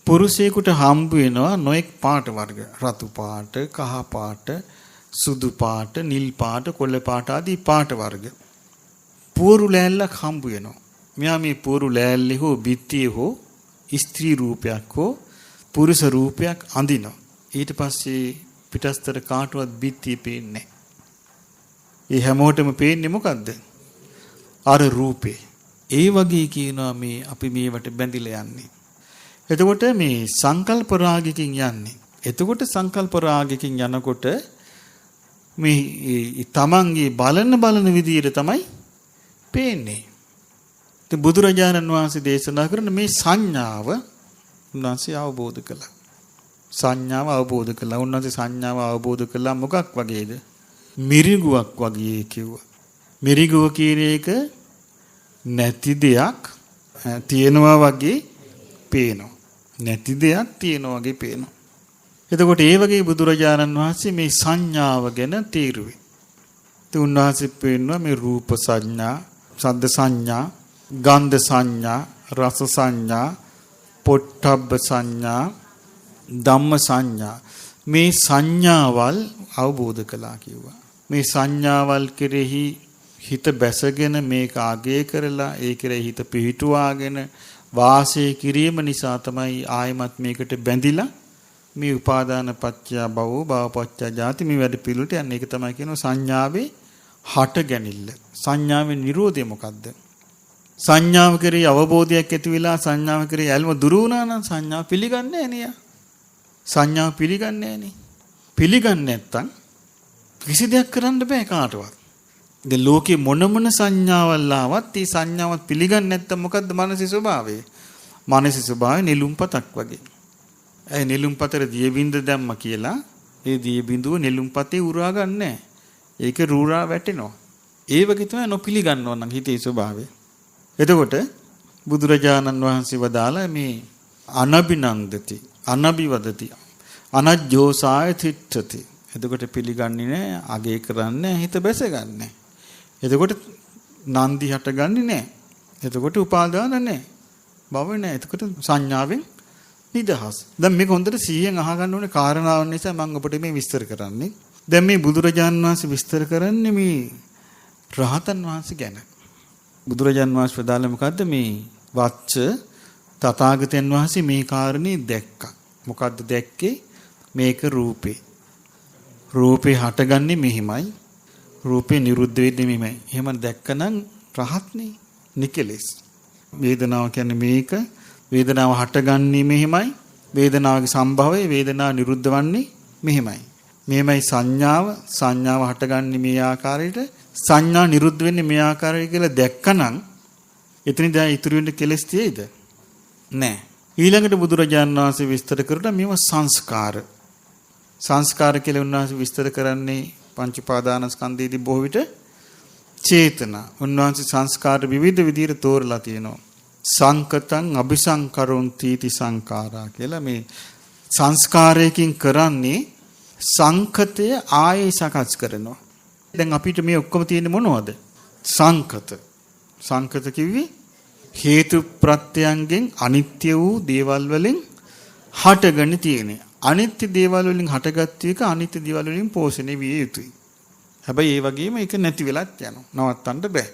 S1: පුරුෂයෙකුට හම්බ වෙනවා නොඑක් පාට වර්ග. රතු පාට, කහ පාට, සුදු පාට, නිල් පාට, කොළ පාට ආදී පාට වර්ග. පුවරු ලෑල්ලක් හම්බ වෙනවා. මෙයා මේ පුවරු ලෑල්ලේ හෝ බිත්තියේ හෝ ස්ත්‍රී රූපයක් හෝ පුරුෂ රූපයක් අඳිනවා. ඊට පස්සේ පිටස්තර කාටවත් බිත්තිය පේන්නේ නැහැ. ඒ හැමෝටම පේන්නේ මොකද්ද? අර රූපේ. ඒ වගේ කියනවා මේ අපි මේවට බැඳිලා යන්නේ. එතකොට මේ සංකල්ප රාගකින් යන්නේ. එතකොට සංකල්ප රාගකින් යනකොට මේ තමන්ගේ බලන විදියට තමයි පේන්නේ. ඉතින් බුදුරජාණන් වහන්සේ දේශනා කරන මේ සංඥාව උන්වහන්සේ අවබෝධ කළා. සංඥාව අවබෝධ කළා. උන්වහන්සේ සංඥාව අවබෝධ කළා මොකක් වගේද? මිරිගුවක් වගේ කිව්වා. මිරිගුව කියන එක නැති දෙයක් තියෙනවා වගේ පේනවා. නැති දෙයක් තියෙනවා වගේ පේනවා. එතකොට ඒ වගේ බුදුරජාණන් වහන්සේ මේ සංඥාව ගැන තීරුවේ. ඉතින් උන්වහන්සේ පෙන්වනවා මේ රූප සංඥා, ශබ්ද සංඥා, ගන්ධ සංඥා, රස සංඥා, පොට්ටබ්බ සංඥා, ධම්ම සංඥා. මේ සංඥාවල් අවබෝධ කළා කිව්වා. මේ සංඥාවල් කෙරෙහි හිත බැසගෙන මේක අගය කරලා ඒ කෙරෙහි හිත පිහිටුවාගෙන වාසය කිරීම නිසා තමයි ආයමත් මේකට බැඳිලා මේ උපාදාන පත්‍ය භවෝ භව පත්‍ය ජාති මේ වැඩ පිළිවෙලට යන්නේ. ඒක තමයි කියනවා සංඥාවේ හට ගැනීම. සංඥාවේ නිරෝධය මොකද්ද? සංඥාව කෙරෙහි අවබෝධයක් ඇති වෙලා සංඥාව කෙරෙහි ඇල්ම දුරු වුණා නම් සංඥාව පිළිගන්නේ නැහැ. සංඥාව පිළිගන්නේ නැහැ. පිළිගන්නේ නැත්තම් කිසි දෙයක් කරන්න බෑ කාටවත්. දැන් ලෝකේ මොන සංඥාවල් ආවත් ඒ සංඥාවත් පිළිගන්නේ නැත්තම් මොකද්ද මානසික ස්වභාවය? මානසික ස්වභාවය නිලුම්පතක් වගේ. ඒ නිලුම්පතේ දිය බින්ද දැම්ම කියලා ඒ දිය බින්දුව නිලුම්පතේ උරා ගන්නෑ. ඒක රූරා වැටෙනවා. ඒ වගේ තමයි නොපිළිගන්නව නම් හිතේ ස්වභාවය. එතකොට බුදුරජාණන් වහන්සේ වදාලා මේ අනබිනන්දති අනබිවදති අනජ්ජෝසාය තිට්ඨති. එතකොට පිළිගන්නේ නැහැ, අගය කරන්නේ හිත බැසගන්නේ. එතකොට නන්දි හටගන්නේ නැහැ. එතකොට උපාදාන නැහැ. භව නැහැ. එතකොට සංඥාවෙන් නිදහස්. දැන් මේක හොඳට 100න් අහගන්න ඕනේ කාරණාව නිසා මම ඔබට මේ විස්තර කරන්නේ. දැන් මේ බුදුරජාණන් වහන්සේ විස්තර කරන්නේ මේ රහතන් වහන්සේ ගැන. බුදුරජාණන් වහන්සේ වදාළේ මොකද්ද? මේ වච්ච තථාගතයන් වහන්සේ මේ කාරණේ දැක්කා. මොකද්ද දැක්කේ? මේක රූපේ. රූපේ හටගන්නේ මෙහිමයි. රූපේ නිරුද්ධ වෙන්නේ මෙහිමයි. එහෙම දැක්කනම් රහත්නේ. නිකලෙස්. වේදනාව කියන්නේ මේක. වේදනාව හටගන්නේ මෙහිමයි. වේදනාවගේ සම්භවය වේදනාව නිරුද්ධ වන්නේ මෙහිමයි. මෙහිමයි සංඥාව. සංඥාව හටගන්නේ මේ ආකාරයට. සංඥා නිරුද්ධ වෙන්නේ මේ ආකාරයට කියලා දැක්කනම් එතනදී දැන් ඉතුරු වෙන්නේ කෙලස් තියෙයිද? නැහැ. ඊළඟට බුදුරජාණන් වහන්සේ විස්තර කරලා මේව සංස්කාර. සංස්කාර කියලා උන්වහන්සේ විස්තර කරන්නේ පංච උපාදානස්කන්ධයේදී බොහෝ විට චේතනා. උන්වහන්සේ සංස්කාර විවිධ විදිහට තෝරලා තියෙනවා. සංකතං අபிසංකරොන්ති ති සංඛාරා කියලා මේ සංස්කාරයකින් කරන්නේ සංකතය ආයේ සකස් කරනවා. දැන් අපිට මේ ඔක්කොම තියෙන්නේ මොනවද? සංකත. සංකත කිව්වේ හේතු ප්‍රත්‍යයන්ගෙන් අනිත්‍ය වූ දේවල් වලින් හටගෙන තියෙන්නේ. අනිත්‍ය දේවල් වලින් හටගත් එක අනිත්‍ය දේවල් වලින් පෝෂණය විය යුතුයි. හැබැයි ඒ වගේම ඒක නැති වෙලත් යනවා. නවත්තන්න බෑ.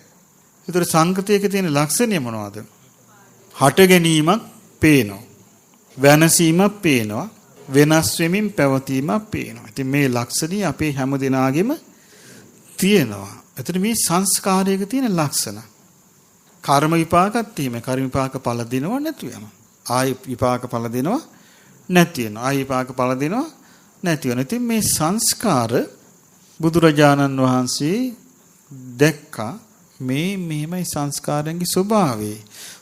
S1: ඒතර සංකතයක තියෙන ලක්ෂණය මොනවද? හට ගැනීමක් පේනවා. වෙනසීමක් පේනවා. වෙනස් වෙමින් පැවතීමක් පේනවා. ඉතින් මේ ලක්ෂණي අපේ හැම දිනාගෙම තියෙනවා. එතන මේ සංස්කාරයක තියෙන ලක්ෂණ. කර්ම විපාකත් තියෙනවා. කර්ම විපාක ඵල දෙනව නැතු වෙනවා. ආයි විපාක ඵල දෙනවා නැති වෙනවා. ආයි විපාක ඵල දෙනවා නැති වෙනවා. ඉතින් මේ සංස්කාර බුදුරජාණන් වහන්සේ දැක්කා මේ මෙහෙමයි සංස්කාරයන්ගේ ස්වභාවය.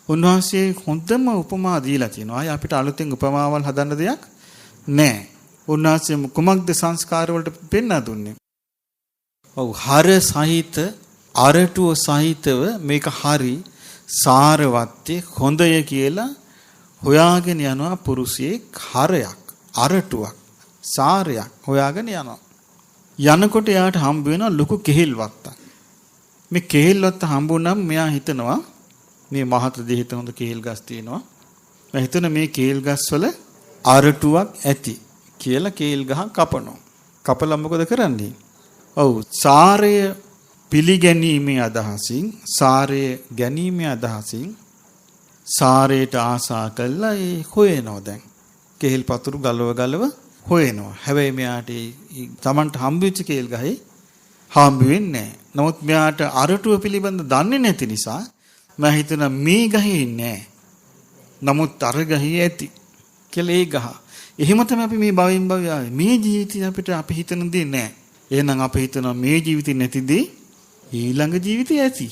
S1: උන්වහන්සේ හොඳම උපමා දීලා තියෙනවා. ආයි අපිට අලුතෙන් උපමාවල් හදන්න දෙයක් නැහැ. උන්වහන්සේ කුමක්ද සංස්කාර වලට පෙන්වා දුන්නේ? ඔව් හර සහිත අරටුව සහිතව මේක හරි සාරවත්ය හොඳය කියලා හොයාගෙන යනවා පුරුෂයෙක්. හරයක් අරටුවක් සාරයක් හොයාගෙන යනවා. යනකොට එයාට හම්බ වෙනවා ලොකු කෙහෙල් වත්තක්. මේ කෙහෙල් වත්ත හම්බුනම මෙයා හිතනවා මේ මහත දෙහිත හොඳ කෙහෙල් ගස් තියෙනවා. මම හිතන මේ කෙහෙල් ගස් වල අරටුවක් ඇති කියලා කෙහෙල් ගහ කපනවා. කපලා මොකද කරන්නේ? ඔව් සාරය පිළිගැනීමේ අදහසින් සාරය ගැනීමේ අදහසින් සාරයට ආසා කළා ඒ හොයනවා. දැන් කෙහෙල් පතුරු ගලව හොයනවා. හැබැයි මෙයාට තමන්ට හම්බෙච්ච කෙහෙල් ගහේ හම්බ වෙන්නේ නැහැ. නමුත් මෙයාට අරටුව පිළිබඳ දන්නේ නැති නිසා මම හිතනවා මේ ගහේ නැහැ. නමුත් අර ගහේ ඇති කියලා ඒ ගහ. එහෙම තමයි අපි මේ භවයෙන් භවය ආවේ. මේ ජීවිතය අපිට අපි හිතන දේ නැහැ. එහෙනම් අපි හිතනවා මේ ජීවිතේ නැතිදී ඊළඟ ජීවිතේ ඇති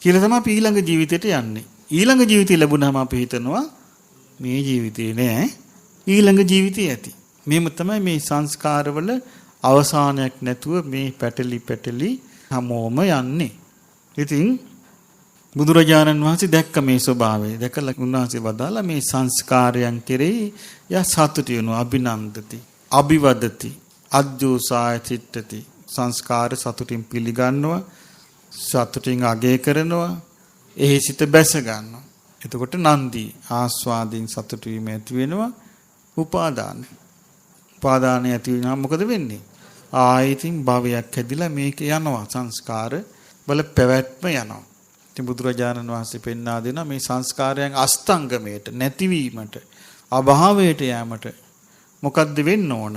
S1: කියලා තමයි අපි ඊළඟ ජීවිතයට යන්නේ. ඊළඟ ජීවිතය ලැබුණාම අපි හිතනවා මේ ජීවිතේ නෑ ඊළඟ ජීවිතය ඇති. මේම තමයි මේ සංස්කාරවල අවසානයක් නැතුව මේ පැටලි හැමෝම යන්නේ. ඉතින් බුදුරජාණන් වහන්සේ දැක්ක මේ ස්වභාවය. දැකලා උන්වහන්සේ වදාලා මේ සංස්කාරයන් කෙරෙහි යා සතුටු වෙනවා. අභිනන්දති අභිවදති අජ්ජෝසාය චිත්තති. සංස්කාර සතුටින් පිළිගන්නවා. සතුටින් අගය කරනවා. එහි සිත බැස ගන්නවා. එතකොට නන්දි ආස්වාදින් සතුටු වීම ඇති වෙනවා. උපාදාන. උපාදානය ඇති වෙනවා මොකද වෙන්නේ? ආයතින් භවයක් හැදිලා මේක යනවා සංස්කාර වල පැවැත්ම යනවා. ඉතින් බුදුරජාණන් වහන්සේ පෙන්වා දෙනවා මේ සංස්කාරයන් අස්තංගමයට නැතිවීමට අභාවයට යෑමට මොකද්ද වෙන්න ඕන?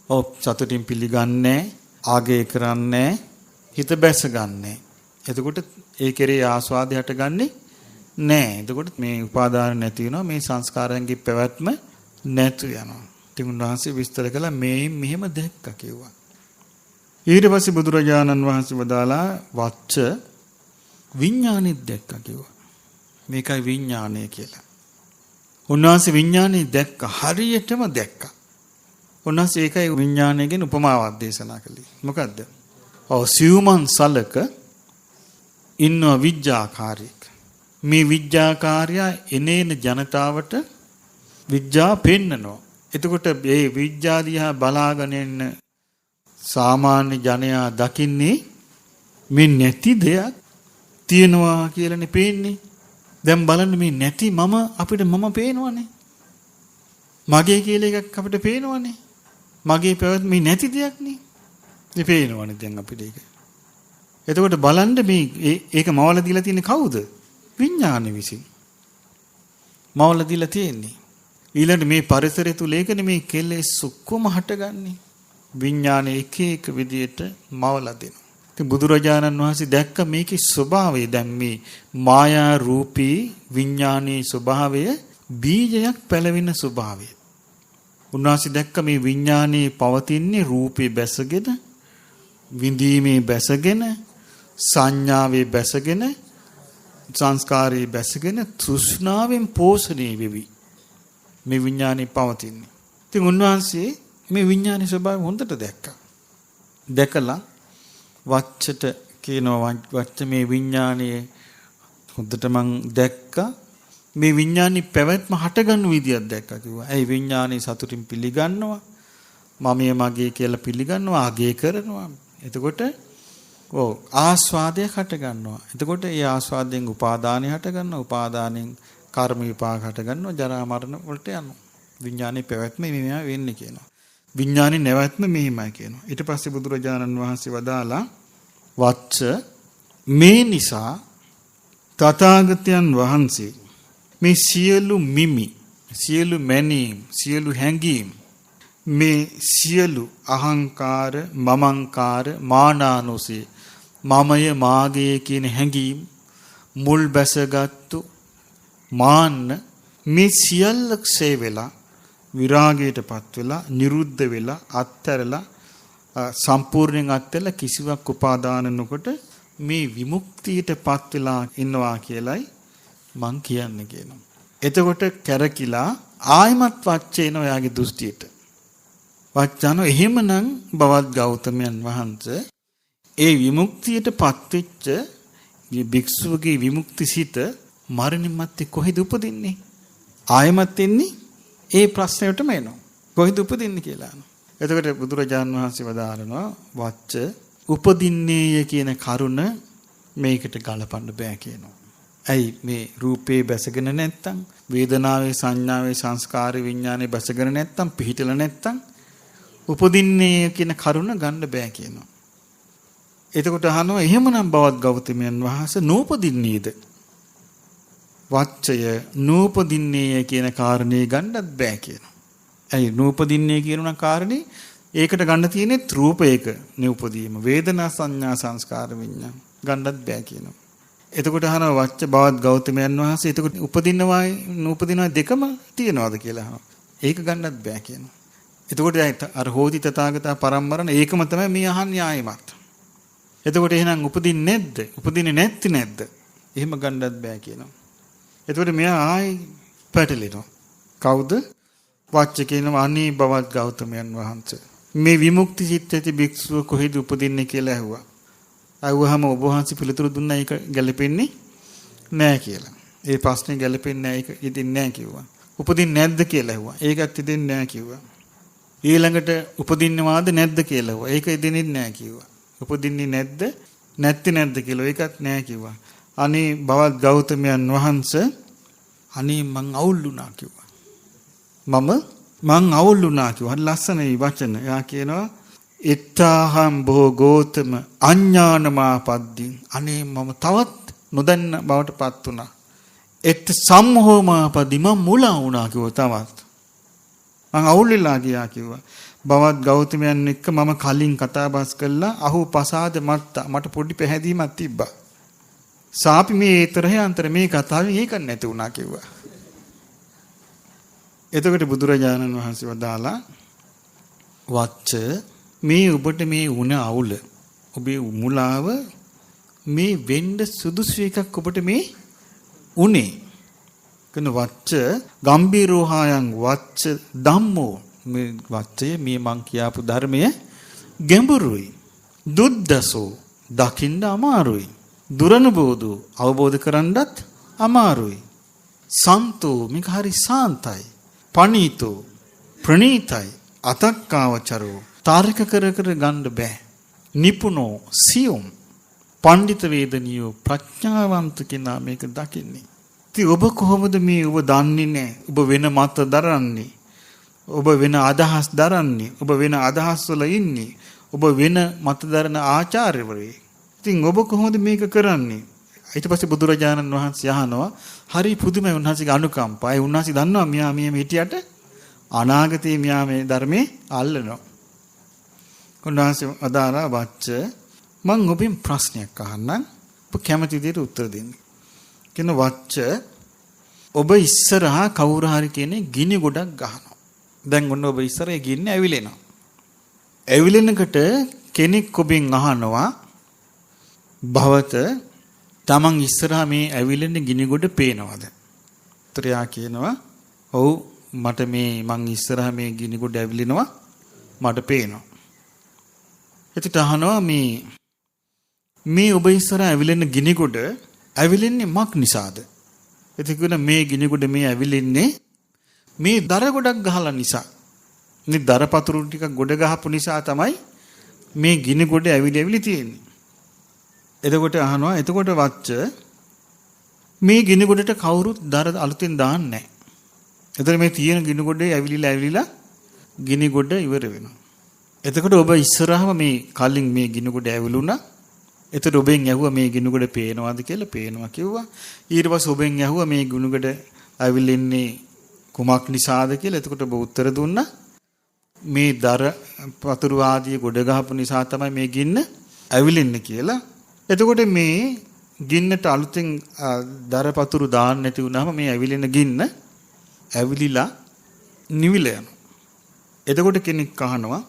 S1: ඔව් සතුටින් පිළිගන්නේ ආගය කරන්නේ හිත බැසගන්නේ. එතකොට ඒ කෙරේ ආස්වාදය හටගන්නේ නැහැ. එතකොට මේ උපාදාන නැති වෙනවා. මේ සංස්කාරයන්ගේ පැවැත්ම නැතු වෙනවා. ඉතින් උන්වහන්සේ විස්තර කළා මේ මෙහෙම දැක්කා කිව්වා. ඊට පස්සේ බුදුරජාණන් වහන්සේ වදාලා වච්ච විඥානෙත් දැක්කා කිව්වා. මේකයි විඥානය කියලා. උන්වහන්සේ විඥානෙ දැක්කා. හරියටම දැක්කා. උන්වහන්සේ ඒකයි විඥානය ගැන උපමාවක් දේශනා කළේ. මොකද්ද? ඔව් සිව්මන් සලක ඉන්න විඥාකාරයෙක්. මේ විඥාකාරයා එනේන ජනතාවට විඥා පෙන්නනවා. එතකොට මේ විඥා දිහා බලාගෙන ඉන්න සාමාන්‍ය ජනයා දකින්නේ මේ නැති දෙයක් තියෙනවා කියලානේ පේන්නේ. දැන් බලන්න මේ නැති මම අපිට මම පේනවනේ. මගේ කියලා එකක් අපිට පේනවනේ. මගේ පැවැත්ම මේ නැති දෙයක් නේ. මේ පේනවනේ දැන් අපිට ඒක. එතකොට බලන්න මේ ඒක මවල දීලා තියෙන්නේ කවුද? විඥානෙ විසින්. මවල දීලා තියෙන්නේ. ඊළඟ මේ පරිසරය තුල ඒකනේ මේ කෙලෙස් ඔක්කොම හටගන්නේ. විඥානෙ එක එක විදියට මවල දෙනවා. ඉතින් බුදුරජාණන් වහන්සේ දැක්ක මේකේ ස්වභාවය දැන් මේ මායා රූපී විඥානයේ ස්වභාවය බීජයක් පැලවෙන ස්වභාවය. උන්වහන්සේ දැක්ක මේ විඥානයේ පවතින්නේ රූපේ බැසගෙන විඳීමේ බැසගෙන සංඥාවේ බැසගෙන සංස්කාරයේ බැසගෙන තෘෂ්ණාවෙන් පෝෂණය වෙවි. මේ විඥානේ පවතින්නේ. ඉතින් උන්වහන්සේ මේ විඥානේ ස්වභාවය හොඳට දැක්කා. දැකලා වච්චට කියනවා වච්ච මේ විඥානයේ හොඳට මං දැක්කා. මේ විඥානේ පැවැත්ම හටගන්න විදියක් දැක්කා කිව්වා. ඒ විඥානේ සතුටින් පිළිගන්නවා. මමයේ මගේ කියලා පිළිගන්නවා, අගය කරනවා. එතකොට ආස්වාදයක් හට ගන්නවා. එතකොට ඒ ආස්වාදයෙන් උපාදානය හට ගන්නවා. උපාදානෙන් කර්ම විපාක හට ගන්නවා. ජරා මරණ වලට යනවා. විඥානේ පැවැත්ම මෙහෙම වෙන්නේ කියනවා. විඥානේ නැවැත්ම මෙහෙමයි කියනවා. ඊට පස්සේ බුදුරජාණන් වහන්සේ වදාලා වච්ච මේ නිසා තථාගතයන් වහන්සේ මේ සියලු මිමි, සියලු මැනීම්, සියලු හැඟීම්, මේ සියලු අහංකාර, මමංකාර, මානානුසය, මමය මාගේ කියන හැඟීම් මුල් බැසගත්තු මාන්න මේ සියල්ලක්සේ වෙලා විරාගයටපත් වෙලා නිරුද්ධ වෙලා අත්හැරලා සම්පූර්ණයෙන් අත්හැරලා කිසිවක් උපාදාන නොකොට මේ විමුක්තියටපත් වෙලා ඉන්නවා කියලයි මං කියන්නේ කියනවා. එතකොට කැරකිලා ආයමත් වච්චේන ඔයාගේ දෘෂ්ටියට. වච්චානෝ එහෙමනම් බවත් ගෞතමයන් වහන්සේ ඒ විමුක්තියටපත් වෙච්ච භික්ෂුවගේ විමුක්තිසිත මරණින් මත්තේ කොහෙද උපදින්නේ? ආයමත් එන්නේ ඒ ප්‍රශ්නයටම එනවා. කොහෙද උපදින්නේ කියලා. එතකොට බුදුරජාන් වහන්සේ වදාරනවා වච්ච උපදින්නේය කියන කරුණ මේකට ගලපන්න බෑ කියනවා. ඇයි මේ රූපේ බැසගෙන නැත්තම් වේදනාවේ සංඥාවේ සංස්කාරේ විඥානේ බැසගෙන නැත්තම් පිහිටලා නැත්තම් උපදින්නේ කියන කරුණ ගන්න බෑ කියනවා. එතකොට අහනවා එහෙමනම් බවත් ගෞතමයන් වහන්සේ නූපදින්නේද? වච්චය නූපදින්නේ කියන කාරණේ ගන්නත් බෑ කියනවා. ඇයි නූපදින්නේ කියන කාරණේ ඒකට ගන්න තියෙන්නේ රූපයක නූපදීම වේදනා සංඥා සංස්කාර විඥාන ගන්නත් බෑ කියනවා. එතකොට අහනවා වච්ච බවත් ගෞතමයන් වහන්සේ එතකොට උපදිනවා නූපදිනවා දෙකම තියනවාද කියලා අහනවා. ඒක ගන්නත් බෑ කියනවා. එතකොට අර හෝති තථාගතා පරම්මරණ ඒකම තමයි මේ අහන්නේ ආයෙමත්. එතකොට එහෙනම් උපදින්නේ නැද්ද? උපදින්නේ නැති නැද්ද? එහෙම ගන්නත් බෑ කියනවා. එතකොට මෙයා ආයි පැටලෙනවා. කවුද? වච්ච කියනවා අනේ බවත් ගෞතමයන් වහන්සේ. මේ විමුක්ති සිත් ඇති භික්ෂුව කොහෙද උපදින්නේ කියලා ඇහුවා. අහුවහම ඔබ වහන්සේ පිළිතුරු දුන්නා ඒක ගැලපෙන්නේ නැහැ කියලා. ඒ ප්‍රශ්නේ ගැලපෙන්නේ නැහැ ඒක ඉදින් නැහැ කිව්වා. උපදින්නේ නැද්ද කියලා ඇහුවා. ඒකත් ඉදින් නැහැ කිව්වා. ඊළඟට උපදින්නවාද නැද්ද කියලා ඇහුවා. ඒක ඉදින්නේ නැහැ කිව්වා. උපදින්නේ නැද්ද නැත්ති නැද්ද කියලා ඒකත් නැහැ කිව්වා. අනේ බවත් ගෞතමයන් වහන්සේ අනේ මං අවුල් වුණා කිව්වා. මං අවුල් වුණා කිව්වා. හරි ලස්සනයි වචන. එයා කියනවා ඉත්තාහම් බෝ ගෝතම අඥානමාපද්දින් අනේ මම තවත් නොදන්න බවට පත් වුණා. එත් සම්මෝහමාපදි මම මුලා වුණා කිව්වා තවත්. මං අවුල් වෙලා ගියා කිව්වා. බවත් ගෞතමයන් එක්ක මම කලින් කතා බස් කළා. අහු පසාද මට පොඩි පැහැදීමක් තිබ්බා. සාපි මේ ඊතරේ අන්තර මේ කතාවෙන් ඒක නැති වුණා කිව්වා. එතකොට බුදුරජාණන් වහන්සේ වදාලා වච්ච මේ ඔබට මේ වුණ අවුල ඔබේ මුලාව මේ වෙන්න සුදුසු එකක් ඔබට මේ උනේ. කන වච්ච ගම්බීරෝහායන් වච්ච ධම්මෝ මේ වච්චය මේ මං කියාපු ධර්මය ගැඹුරුයි. දුද්දසෝ දකින්න අමාරුයි. දුරනුබෝධෝ අවබෝධ කරන්නත් අමාරුයි. සන්තෝ මේක හරි සාන්තයි. පනීතෝ ප්‍රණීතයි. අතක්කාවචරෝ තාර්ක කර කර ගන්න බෑ. නිපුණෝ සියුම් පඬිත වේදනියෝ ප්‍රඥාවන්ත කෙනා මේක දකින්නේ. ඉතින් ඔබ කොහොමද මේ ඔබ දන්නේ නැහැ. ඔබ වෙන මත දරන්නේ. ඔබ වෙන අදහස් දරන්නේ. ඔබ වෙන අදහස් වල ඉන්නේ. ඔබ වෙන මත දරන ආචාර්යවරයෙක්. ඉතින් ඔබ කොහොමද මේක කරන්නේ? ඊට පස්සේ බුදුරජාණන් වහන්සේ අහනවා හරි පුදුමයි උන්වහන්සේගේ අනුකම්පාවයි. උන්වහන්සේ දන්නවා මෙයා මේ හිටියට අනාගතේ මෙයා මේ ධර්මයේ අල්ලනවා. උන්වහන්සේ අදාලා වච්ච මම ඔබෙන් ප්‍රශ්නයක් අහන්නම්. ඔබ කැමති විදිහට උත්තර දෙන්න. කියන වච්ච ඔබ ඉස්සරහා කවුරු හරි කෙනෙක් ගිනි ගොඩක් ගහනවා. දැන් ඔන්න ඔබ ඉස්සරහේ ගින්න ඇවිලෙනවා. ඇවිලෙනකොට කෙනෙක් ඔබෙන් අහනවා භවත තමන් ඉස්සරහා මේ ඇවිලෙන ගිනි ගොඩ පේනවද? උත්තරයා කියනවා ඔව් මට මේ මං ඉස්සරහා මේ ගිනි ගොඩ ඇවිලෙනවා මට පේනවා. එතකොට අහනවා මේ ඔබ ඉස්සරහා ඇවිලෙන ගිනි ගොඩ ඇවිලෙන්නේ මක් නිසාද? එතකොට මේ ගිනි ගොඩ මේ ඇවිලෙන්නේ මේ දර ගොඩක් ගහලා නිසා. මේ දර පතුරු ටික ගොඩ ගහපු නිසා තමයි මේ ගිනි ගොඩ ඇවිලි තියෙන්නේ. එතකොට අහනවා එතකොට වච්ච මේ ගිනි ගොඩට කවුරුත් දර අලුතෙන් දාන්නේ නැහැ. එතකොට මේ තියෙන ගිනි ගොඩේ ඇවිලිලා ගිනි ගොඩ ඉවර වෙනවා. එතකොට ඔබ ඉස්සරහම මේ කලින් මේ ගිනි ගොඩ ඇවිලුණා. එතකොට ඔබෙන් ඇහුවා මේ ගිනි ගොඩ පේනවද කියලා පේනවා කිව්වා. ඊට පස්සේ ඔබෙන් ඇහුවා මේ ගිනි ගොඩ ඇවිලෙන්නේ කුමක් නිසාද කියලා. එතකොට ඔබ උත්තර දුන්නා මේ දර පතුරු ආදී ගොඩ ගහපු නිසා තමයි මේ ගින්න ඇවිලෙන්නේ කියලා. එතකොට මේ ගින්නට අලුතෙන් දර පතුරු දාන්න නැති වුනහම මේ ඇවිලෙන ගින්න ඇවිලිලා නිවිල යනවා. එතකොට කෙනෙක් අහනවා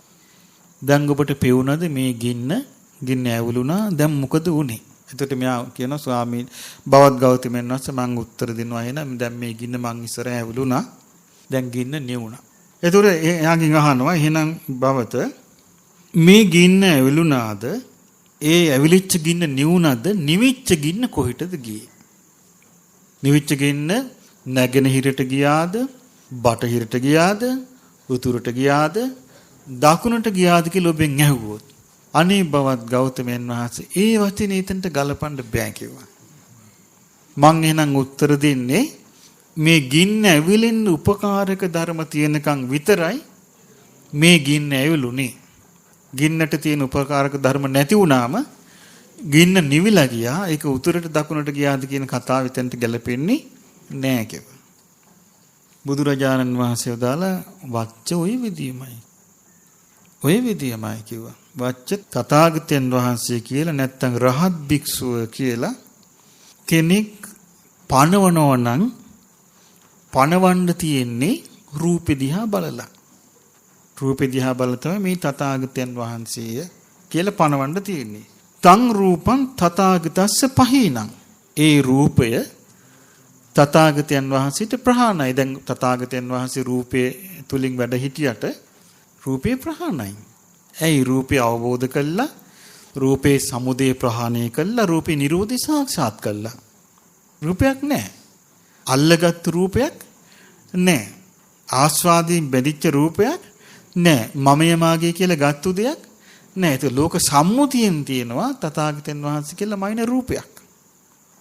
S1: දැන් ඔබට පෙවුනද මේ ගින්න ඇවිලුණා දැන් මොකද වුනේ? එතකොට මෙයා කියනවා ස්වාමීන් බවත් ගෞතමයන් වහන්සේ මම උත්තර දෙනවා එහෙනම් දැන් මේ ගින්න මං ඉස්සරහ ඇවිලුණා දැන් ගින්න නිවුණා. එතකොට එයාගෙන් අහනවා එහෙනම් බවත මේ ගින්න ඇවිලුණාද ඒ ඇවිලිච්ච ගින්න නිවුණාද නිවිච්ච ගින්න කොහෙටද ගියේ? නිවිච්ච ගින්න නැගෙනහිරට ගියාද බටහිරට ගියාද උතුරට ගියාද දකුණට ගියාද කියලා ඔබෙන් ඇහුවොත් අනේ බවත් ගෞතමයන් වහන්සේ ඒ වචනේ එතනට ගලපන්න බෑ කිව්වා. මං එහෙනම් උත්තර දෙන්නේ මේ ගින්න ඇවිලෙන්න උපකාරක ධර්ම තියෙනකන් විතරයි මේ ගින්න ඇවිලුනේ. ගින්නට තියෙන උපකාරක ධර්ම නැති වුණාම ගින්න නිවිලා ගියා. ඒක උතුරට දකුණට ගියාද කියන කතාව එතනට ගැලපෙන්නේ නෑ කිව්වා. බුදුරජාණන් වහන්සේ වදාලා වච්ච ඔය විදියමයි කිව්වා. වච්ච තථාගතයන් වහන්සේ කියලා නැත්තම් රහත් භික්ෂුව කියලා කෙනෙක් පණවනවා නම් පණවන්න තියෙන්නේ රූපෙ දිහා බලලා. රූපෙ දිහා බලලා තමයි මේ තථාගතයන් වහන්සේය කියලා පණවන්න තියෙන්නේ. තං රූපං තථාගතස්ස පහීනං. ඒ රූපය තථාගතයන් වහන්සේට ප්‍රහාණයි. දැන් තථාගතයන් වහන්සේ රූපේ තුලින් වැඩ හිටියට රූපේ ප්‍රහාණයි. ඇයි රූපේ අවබෝධ කළා? රූපේ සමුදය ප්‍රහාණය කළා. රූපේ නිරෝධය සාක්ෂාත් කළා. රූපයක් නැහැ. අල්ලගත් රූපයක් නැහැ. ආස්වාදයෙන් බැඳිච්ච රූපයක් නැහැ. මමය මාගේ කියලා ගත්තු දෙයක් නැහැ. ඒක ලෝක සම්මුතියෙන් තියෙනවා තථාගතයන් වහන්සේ කියලා මයින රූපයක්.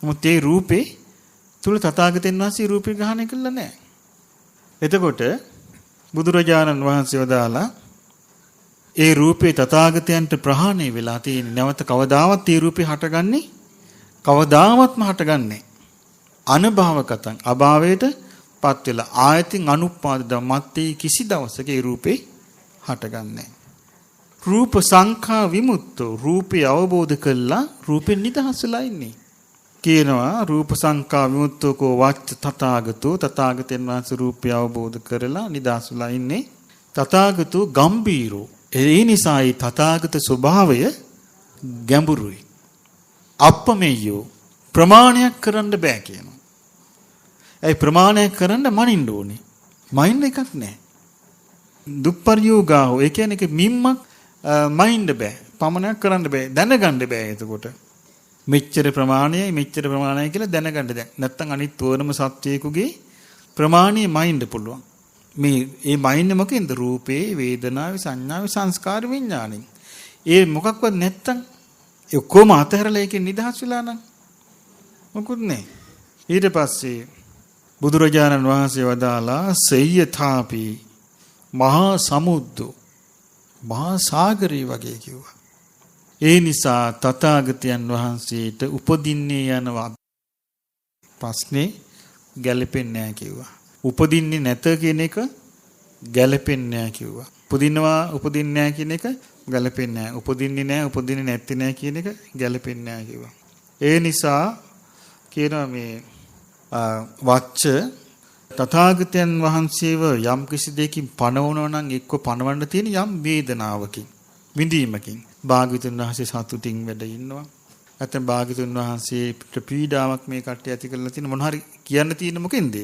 S1: මොකද ඒ රූපේ තුල තථාගතයන් වහන්සේ රූපේ ග්‍රහණය කළා නැහැ. එතකොට බුදුරජාණන් වහන්සේ වදාලා ඒ රූපේ තථාගතයන්ට ප්‍රහාණය වෙලා තියෙන නැවත කවදාවත් ඒ රූපේ හටගන්නේ කවදාවත්ම හටගන්නේ අනභවකතං අභාවයට පත් වෙලා ආයතින් අනුපාද මත්තේ කිසි දවසක ඒ රූපේ හටගන්නේ. රූප සංඛා විමුක්තෝ රූපේ අවබෝධ කළා රූපෙන් නිදහස් වෙලා ඉන්නේ. කියනවා රූප සංඛා විමුක්තෝ කෝ වාච්ච තථාගතෝ තථාගතයන් වහන්සේ රූපය අවබෝධ කරලා නිදහස් වෙලා ඉන්නේ. තථාගතෝ ගම්බීරෝ ඒ නිසායි තථාගත ස්වභාවය ගැඹුරුයි. අප්පමෙය්‍යෝ ප්‍රමාණයක් කරන්න බෑ කියනවා. ඒ ප්‍රමාණයක් කරන්න මනින්න ඕනේ. මයින්ඩ් එකක් නැහැ. දුප්පරියෝගාව ඒ කියන්නේ මිම්මක් මයින්ඩ් බෑ. පමණක් කරන්න බෑ. දැනගන්න බෑ එතකොට. මෙච්චර ප්‍රමාණයයි කියලා දැනගන්න දැන්. නැත්තම් අනිත් ඕනම සත්‍යයකගේ ප්‍රමාණය මයින්ඩ් පුළුවන්. මේ මයින්ඩ් මොකෙන්ද? රූපේ, වේදනාවේ, සංඥාවේ, සංස්කාර විඥානෙන්. ඒ මොකක්වත් නැත්තම් ඒ කොහොම අතහැරලා ඒකෙන් නිදහස් වෙලා නම් මොකුත් නැහැ. ඊට පස්සේ බුදුරජාණන් වහන්සේ වදාලා සෙය්‍යථාපි මහා සමුද්දෝ මහා සාගරය වගේ කිව්වා. ඒ නිසා තථාගතයන් වහන්සේට උපදින්නේ යනවා ප්‍රශ්නේ ගැලපෙන්නේ නැහැ කිව්වා. උපදින්නේ නැත කියන එක ගැලපෙන්නේ නැහැ කිව්වා. උපදින්නේ නැහැ කියන එක ගැලපෙන්නේ නැහැ. උපදින්නේ නැති කියන එක ගැලපෙන්නේ නැහැ කිව්වා. ඒ නිසා කියනවා මේ වච්ච තථාගතයන් වහන්සේව යම් කිසි දෙයකින් පණවනවා නම් එක්ක පණවන්න තියෙන යම් වේදනාවකින් විඳීමකින් භාග්‍යවතුන් වහන්සේ සතුටින් වැඩ ඉන්නවා. නැත්නම් භාග්‍යවතුන් වහන්සේට පීඩාවක් මේ කට්ටිය ඇති කරලා තියෙන මොන හරි කියන්න තියෙන මොකෙන්ද?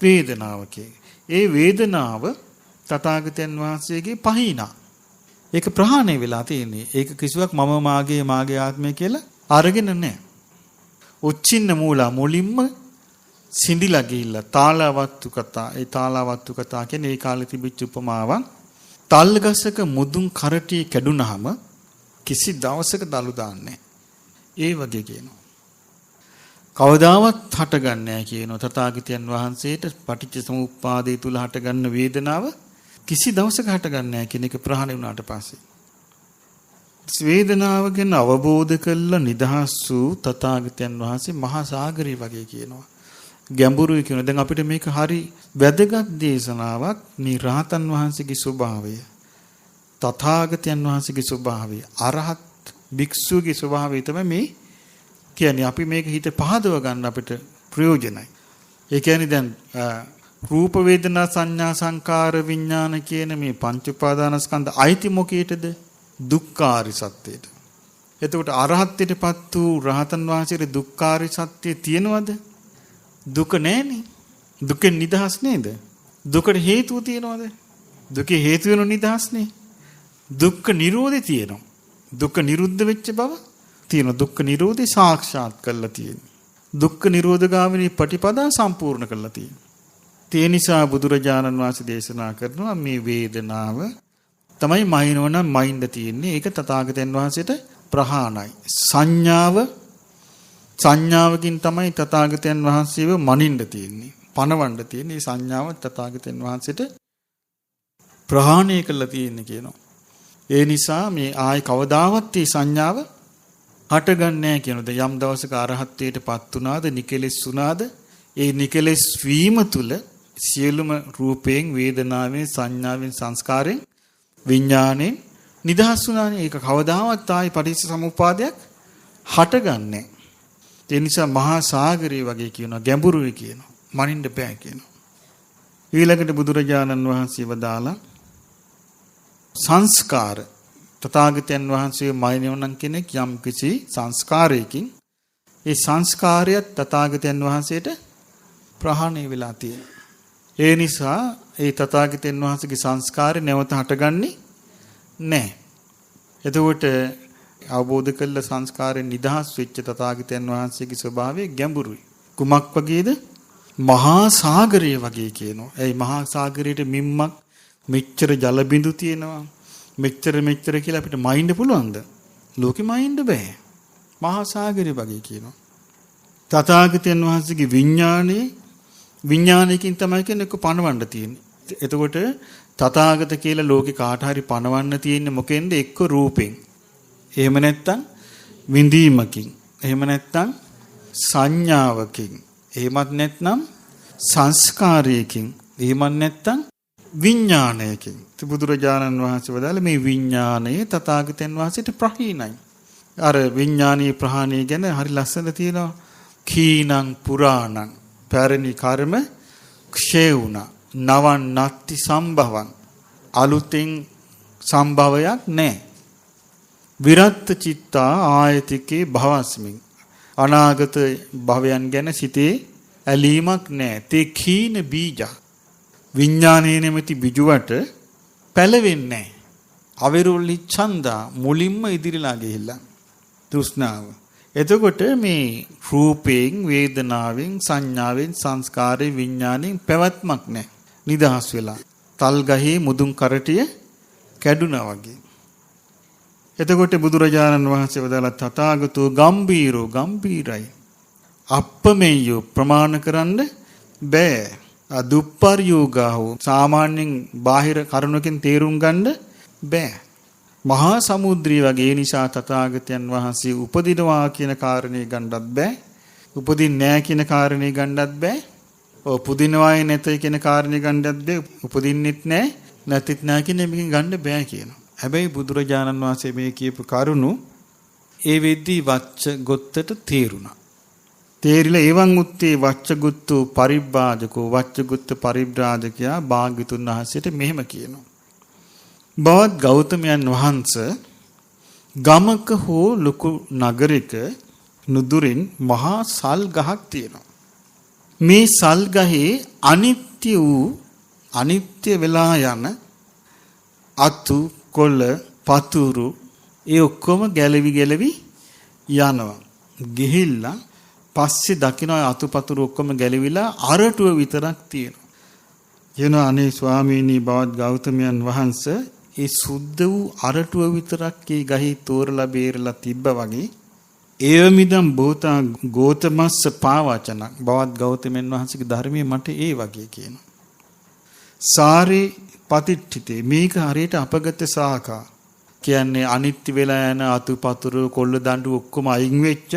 S1: වේදනාවකේ. ඒ වේදනාව තථාගතයන් වහන්සේගේ පහිනා. ඒක ප්‍රහාණය වෙලා තියෙන්නේ. ඒක කිසිවක් මම මාගේ ආත්මය කියලා අරගෙන නැහැ. උච්චින්න මූලා මුලින්ම සිඳිලා ගිහිල්ලා තාලාවත්තු කතා. ඒ තාලාවත්තු කතා කියන්නේ ඒ කාලේ තිබිච්ච උපමාවක්. තල් ගසක මුදුන් කරටිය කැඩුනහම කිසි දවසක දලු දාන්නේ ඒ වගේ කියනවා. කවදාවත් හටගන්නේ නැහැ කියනවා. තථාගතයන් වහන්සේට පටිච්ච සමුප්පාදය තුල හටගන්න වේදනාව කිසි දවසක හටගන්නේ නැහැ කියන එක ප්‍රහාණය වුණාට පස්සේ. වේදනාව ගැන අවබෝධ කළ නිදහස් වූ තථාගතයන් වහන්සේ මහා සාගරය වගේ කියනවා. ගැඹුරුයි කියනවා. දැන් අපිට මේක හරි වැදගත් දේශනාවක්. මේ රහතන් වහන්සේගේ ස්වභාවය, තථාගතයන් වහන්සේගේ ස්වභාවය, අරහත් භික්ෂුවගේ ස්වභාවය තමයි මේ කියන්නේ. අපි මේක හිත පහදව ගන්න අපිට ප්‍රයෝජනයි. ඒ කියන්නේ දැන් රූප වේදනා සංඥා සංකාර විඥාන කියන මේ පංච උපාදානස්කන්ධ අයිති මොකේටද? දුක්ඛාරි සත්‍යයට. එතකොට අරහත්ත්වයටපත් වූ රහතන් වහන්සේගේ දුක්ඛාරි සත්‍ය තියෙනවද? දුක නැහැනේ. දුකෙන් නිදහස් නේද? දුකට හේතුව තියෙනවද? දුකේ හේතු වෙන නිදහස්නේ. දුක්ඛ නිරෝධය තියෙනවා. දුක්ඛ නිරුද්ධ වෙච්ච බව තියෙනවා. දුක්ඛ නිරෝධය සාක්ෂාත් කරලා තියෙනවා. දුක්ඛ නිරෝධ ගාමිනී ප්‍රතිපදා සම්පූර්ණ කරලා තියෙනවා. ඒ නිසා බුදුරජාණන් වහන්සේ දේශනා කරනවා මේ වේදනාව තමයි මයින්වනම් මයින්ඩ් තියෙන්නේ. ඒක තථාගතයන් වහන්සේට ප්‍රහාණයි. සංඥාවකින් තමයි තථාගතයන් වහන්සේව මනින්න තියෙන්නේ. පණවන්න තියෙන්නේ. මේ සංඥාව තථාගතයන් වහන්සේට ප්‍රහාණය කළා තියෙන්නේ කියනවා. ඒ නිසා මේ ආයි කවදාවත් මේ සංඥාව හටගන්නේ නැහැ කියනද. යම් දවසක අරහත්ත්වයටපත් වුණාද, නිකලෙස් වුණාද, ඒ නිකලෙස් වීම තුල සියලුම රූපයෙන්, වේදනාවෙන්, සංඥාවෙන්, සංස්කාරයෙන්, විඥාණයෙන් නිදහස් වුණානේ. ඒක කවදාවත් ආයි පටිච්ච සමුප්පාදයක් හටගන්නේ. ඒ නිසා මහා සාගරය වගේ කියනවා, ගැඹුරුයි කියනවා, මනින්න බෑ කියනවා. ඊළඟට බුදුරජාණන් වහන්සේ වදාලා සංස්කාර තථාගතයන් වහන්සේ මයින්වනම් කෙනෙක් යම් කිසි සංස්කාරයකින් ඒ සංස්කාරයත් තථාගතයන් වහන්සේට ප්‍රහාණය වෙලා තියෙනවා. ඒ නිසා ඒ තථාගතයන් වහන්සේගේ සංස්කාරය නැවත හටගන්නේ නැහැ. එතකොට අවබෝධ කළ සංස්කාරයෙන් නිදහස් වෙච්ච තථාගතයන් වහන්සේගේ ස්වභාවය ගැඹුරුයි. කුමක් වගේද? මහා සාගරය වගේ කියනවා. ඒ මහා සාගරයේ මිම්මක් මෙච්චර ජල බිඳු තියෙනවා. මෙච්චර කියලා අපිට මයින්ඩ් පුළුවන්ද? ලෝකෙ මයින්ඩ් බෑ. මහා සාගරය වගේ කියනවා. තථාගතයන් වහන්සේගේ විඥානයකින් තමයි කෙනෙක් පණවන්න තියෙන්නේ. එතකොට තථාගත කියලා ලෝකේ කාට හරි පණවන්න තියෙන්නේ මොකෙන්ද? එක්ක රූපෙන්. එහෙම නැත්නම් විඳීමකින්. එහෙම නැත්නම් සංඥාවකින්. එහෙමත් නැත්නම් සංස්කාරයකින් එහෙම නැත්නම් විඥාණයකින්. බුදුරජාණන් වහන්සේ වදාළ මේ විඥාණය තථාගතයන් වහන්සේට ප්‍රහීනයි. අර විඥානීය ප්‍රහාණය ගැන හරි ලස්සන තියෙනවා. කීනං පුරාණං පැරණි කර්ම ක්ෂය වුණා. නවන් නත්ති සම්භවං අලුතෙන් සම්භවයක් නැහැ. විරත් චිත්තා ආයතිකේ භවස්මින් අනාගත භවයන් ගැන සිතේ ඇලීමක් නැහැ. තේ කීන බීජ විඥානයේ නැමැති බිජුවට පැලවෙන්නේ නැහැ. අවිරුල්ලි ඡන්දා මුලින්ම ඉදිරිලා ගිහිල්ලා තෘෂ්ණාව. එතකොට මේ රූපයෙන් වේදනාවෙන් සංඥාවෙන් සංස්කාරයෙන් විඥාණයෙන් පැවැත්මක් නැහැ. නිදහස් වෙලා තල් ගහේ මුදුන් කරටිය කැඩුනා වගේ. එතකොට බුදුරජාණන් වහන්සේ වදාළ තථාගතෝ ගම්බීරෝ ගම්බීරයි. අප්පමෙය්‍යෝ ප්‍රමාණ කරන්න බෑ. දුප්පරියෝගාහෝ සාමාන්‍යයෙන් බාහිර කරුණකින් තේරුම් ගන්න බෑ. මහා සමුද්‍රය වගේ නිසා තථාගතයන් වහන්සේ උපදිනවා කියන කාරණේ ගන්නත් බෑ. උපදින්නේ නැහැ කියන කාරණේ ගන්නත් බෑ. උපදිනවායි නැතයි කියන කාරණේ ගන්නත් බෑ. උපදින්නෙත් නැහැ නැතිත් නැහැ කියන එකකින් ගන්න බෑ කියනවා. හැබැයි බුදුරජාණන් වහන්සේ මේ කියපු කරුණු ඒ වෙද්දී වච්ච ගොත්තට තේරුණා. තේරිලා එවන් උත්තේ වච්චගුත්තු පරිබ්‍රාජකෝ වච්චගුත්ත පරිබ්‍රාජකයා භාග්‍යතුන් වහන්සේට මෙහෙම කියනවා. බවත් ගෞතමයන් වහන්සේ ගමක හෝ ලොකු නගරයක නුදුරින් මහා සල් ගහක් තියෙනවා. මේ සල් ගහේ අනිත්‍ය වූ අනිත්‍ය වෙලා යන අතු කොළ පතුරු ඒ ඔක්කොම ගැලවි යනවා. ගිහිල්ලා පස්සේ දකින්න අතුපතුරු ඔක්කොම ගැලවිලා අරටුව විතරක් තියෙනවා. කියනවා අනේ ස්වාමීනි බවත් ගෞතමයන් වහන්සේ ඒ සුද්ධ වූ අරටුව විතරක් ඒ ගහේ තෝරලා බේරලා තිබ්බා වගේ ඒවමිදම් බෝතා ගෝතමස්ස පාවචන බවත් ගෞතමයන් වහන්සේගේ ධර්මයේ මට ඒ වගේ කියනවා. සාරේ පතිට්ඨිතේ මේක හරියට අපගත සාකා කියන්නේ අනිත්‍ය වෙලා යන අතුපතුරු කොල්ල දඬු ඔක්කොම අයින් වෙච්ච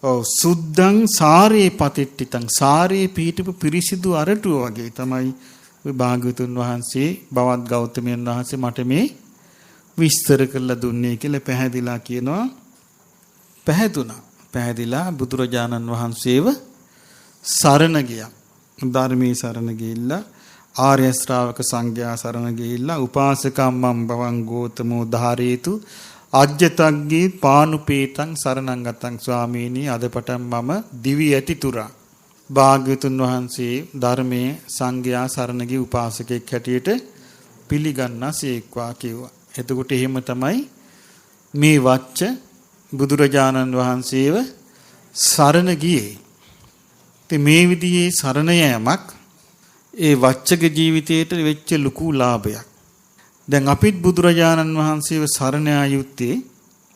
S1: සුද්ධං සාරේ පතිට්ඨිතං සාරේ පීඨපු පිරිසිදු අරටුව වගේ තමයි ඔය භාග්‍යවතුන් වහන්සේ බවත් ගෞතමයන් වහන්සේ මට මේ විස්තර කරලා දුන්නේ කියලා පැහැදිලා කියනවා. පැහැදිලා බුදුරජාණන් වහන්සේව සරණ ගියා. ධර්මයේ සරණ ගිහිල්ලා ආර්ය ශ්‍රාවක සංඝයා සරණ ගිහිල්ලා උපාසකම්මම් බවං ගෝතමෝ ධාරේතු අජ්ජතග්ගේ පානුපේතං සරණං ගතං ස්වාමීනි අද පටන් මම දිවි ඇති තුරා භාග්‍යවතුන් වහන්සේ ධර්මයේ සංඝයා සරණ ගිය උපාසකෙක් හැටියට පිළිගන්නාසේක්වා කිව්වා. එතකොට එහෙම තමයි මේ වච්ච බුදුරජාණන් වහන්සේව සරණ ගියේ. ඉතින් මේ විදිහේ සරණ යෑමක් ඒ වච්චගේ ජීවිතයට වෙච්ච ලොකු ලාභයක්. දැන් අපිත් බුදුරජාණන් වහන්සේව සරණ ආයුත්තේ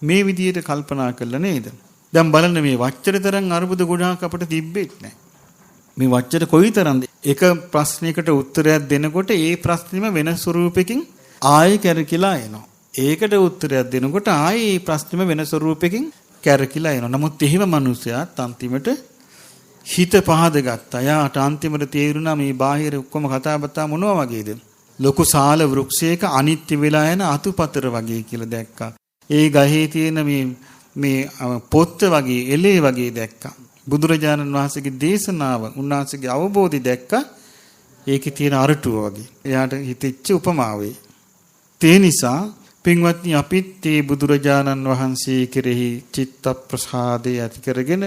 S1: මේ විදිහට කල්පනා කළා නේද? දැන් බලන්න මේ වච්චර තරම් අරුබුද ගොඩාක් අපිට තිබෙන්නේ නැහැ. මේ වච්චර කොයිතරම්ද එක ප්‍රශ්නයකට උත්තරයක් දෙනකොට ඒ ප්‍රශ්නෙම වෙන ස්වරූපයකින් ආයෙ කැරකිලා එනවා. ඒකට උත්තරයක් දෙනකොට ආයෙ ඒ ප්‍රශ්නෙම වෙන ස්වරූපයකින් කැරකිලා එනවා. නමුත් එහෙම මිනිසයාත් අන්තිමට හිත පහද ගත්තා. යාට අන්තිමට තේරුණා මේ බාහිර ඔක්කොම කතා බතා මොනවා වගේද? ලොකු සාල වෘක්ෂයක අනිත්‍ය වෙලා යන අතුපතර වගේ කියලා දැක්කා. ඒ ගහේ තියෙන මේ පොත්ත වගේ එලේ වගේ දැක්කා. බුදුරජාණන් වහන්සේගේ දේශනාව උන්වහන්සේගේ අවබෝධය දැක්කා. ඒකේ තියෙන අරටුව වගේ. එයාට හිතෙච්ච උපමාවේ. ඒ නිසා පින්වත්නි අපිත් මේ බුදුරජාණන් වහන්සේ කෙරෙහි චිත්ත ප්‍රසාදය ඇති කරගෙන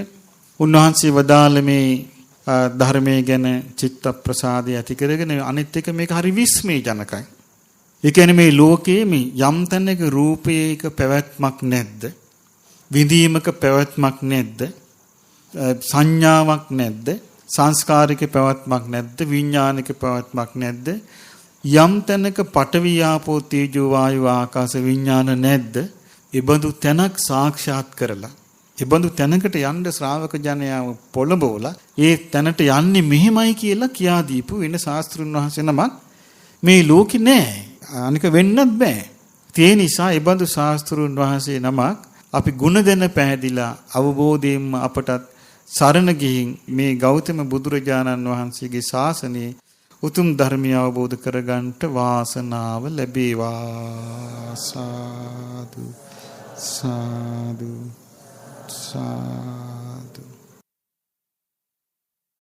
S1: උන්වහන්සේ වදාළ මේ ධර්මයේ ගැන චිත්ත ප්‍රසාදය ඇති කරගෙන අනිත් එක මේක හරි විස්මයජනකයි. ඒ කියන්නේ මේ ලෝකයේ මේ යම් තැනක රූපයක පැවැත්මක් නැද්ද? විඳීමක පැවැත්මක් නැද්ද? සංඥාවක් නැද්ද? සංස්කාරික පැවැත්මක් නැද්ද? විඥානික පැවැත්මක් නැද්ද? යම් තැනක පඨවි ආපෝ තේජෝ වායු ආකාශ විඥාන නැද්ද? ඒබඳු තැනක් සාක්ෂාත් කරලා ඒබඳු තැනකට යන්න ශ්‍රාවක ජනයාව පොළඹවලා ඒ තැනට යන්නේ මෙහෙමයි කියලා කියා දීපු වෙන ශාස්ත්‍රුන් වහන්සේ නමක් මේ ලෝකේ නැහැ. අනික වෙන්නත් බෑ. ඒ නිසා ඒබඳු ශාස්ත්‍රුන් වහන්සේ නමක් අපි ගුණ දෙන පැහැදිලා අවබෝධයෙන්ම අපටත් සරණ ගිහින් මේ ගෞතම බුදුරජාණන් වහන්සේගේ ශාසනයේ උතුම් ධර්මය අවබෝධ කරගන්නට වාසනාව ලැබේවා. සාදු සාදු සාදු.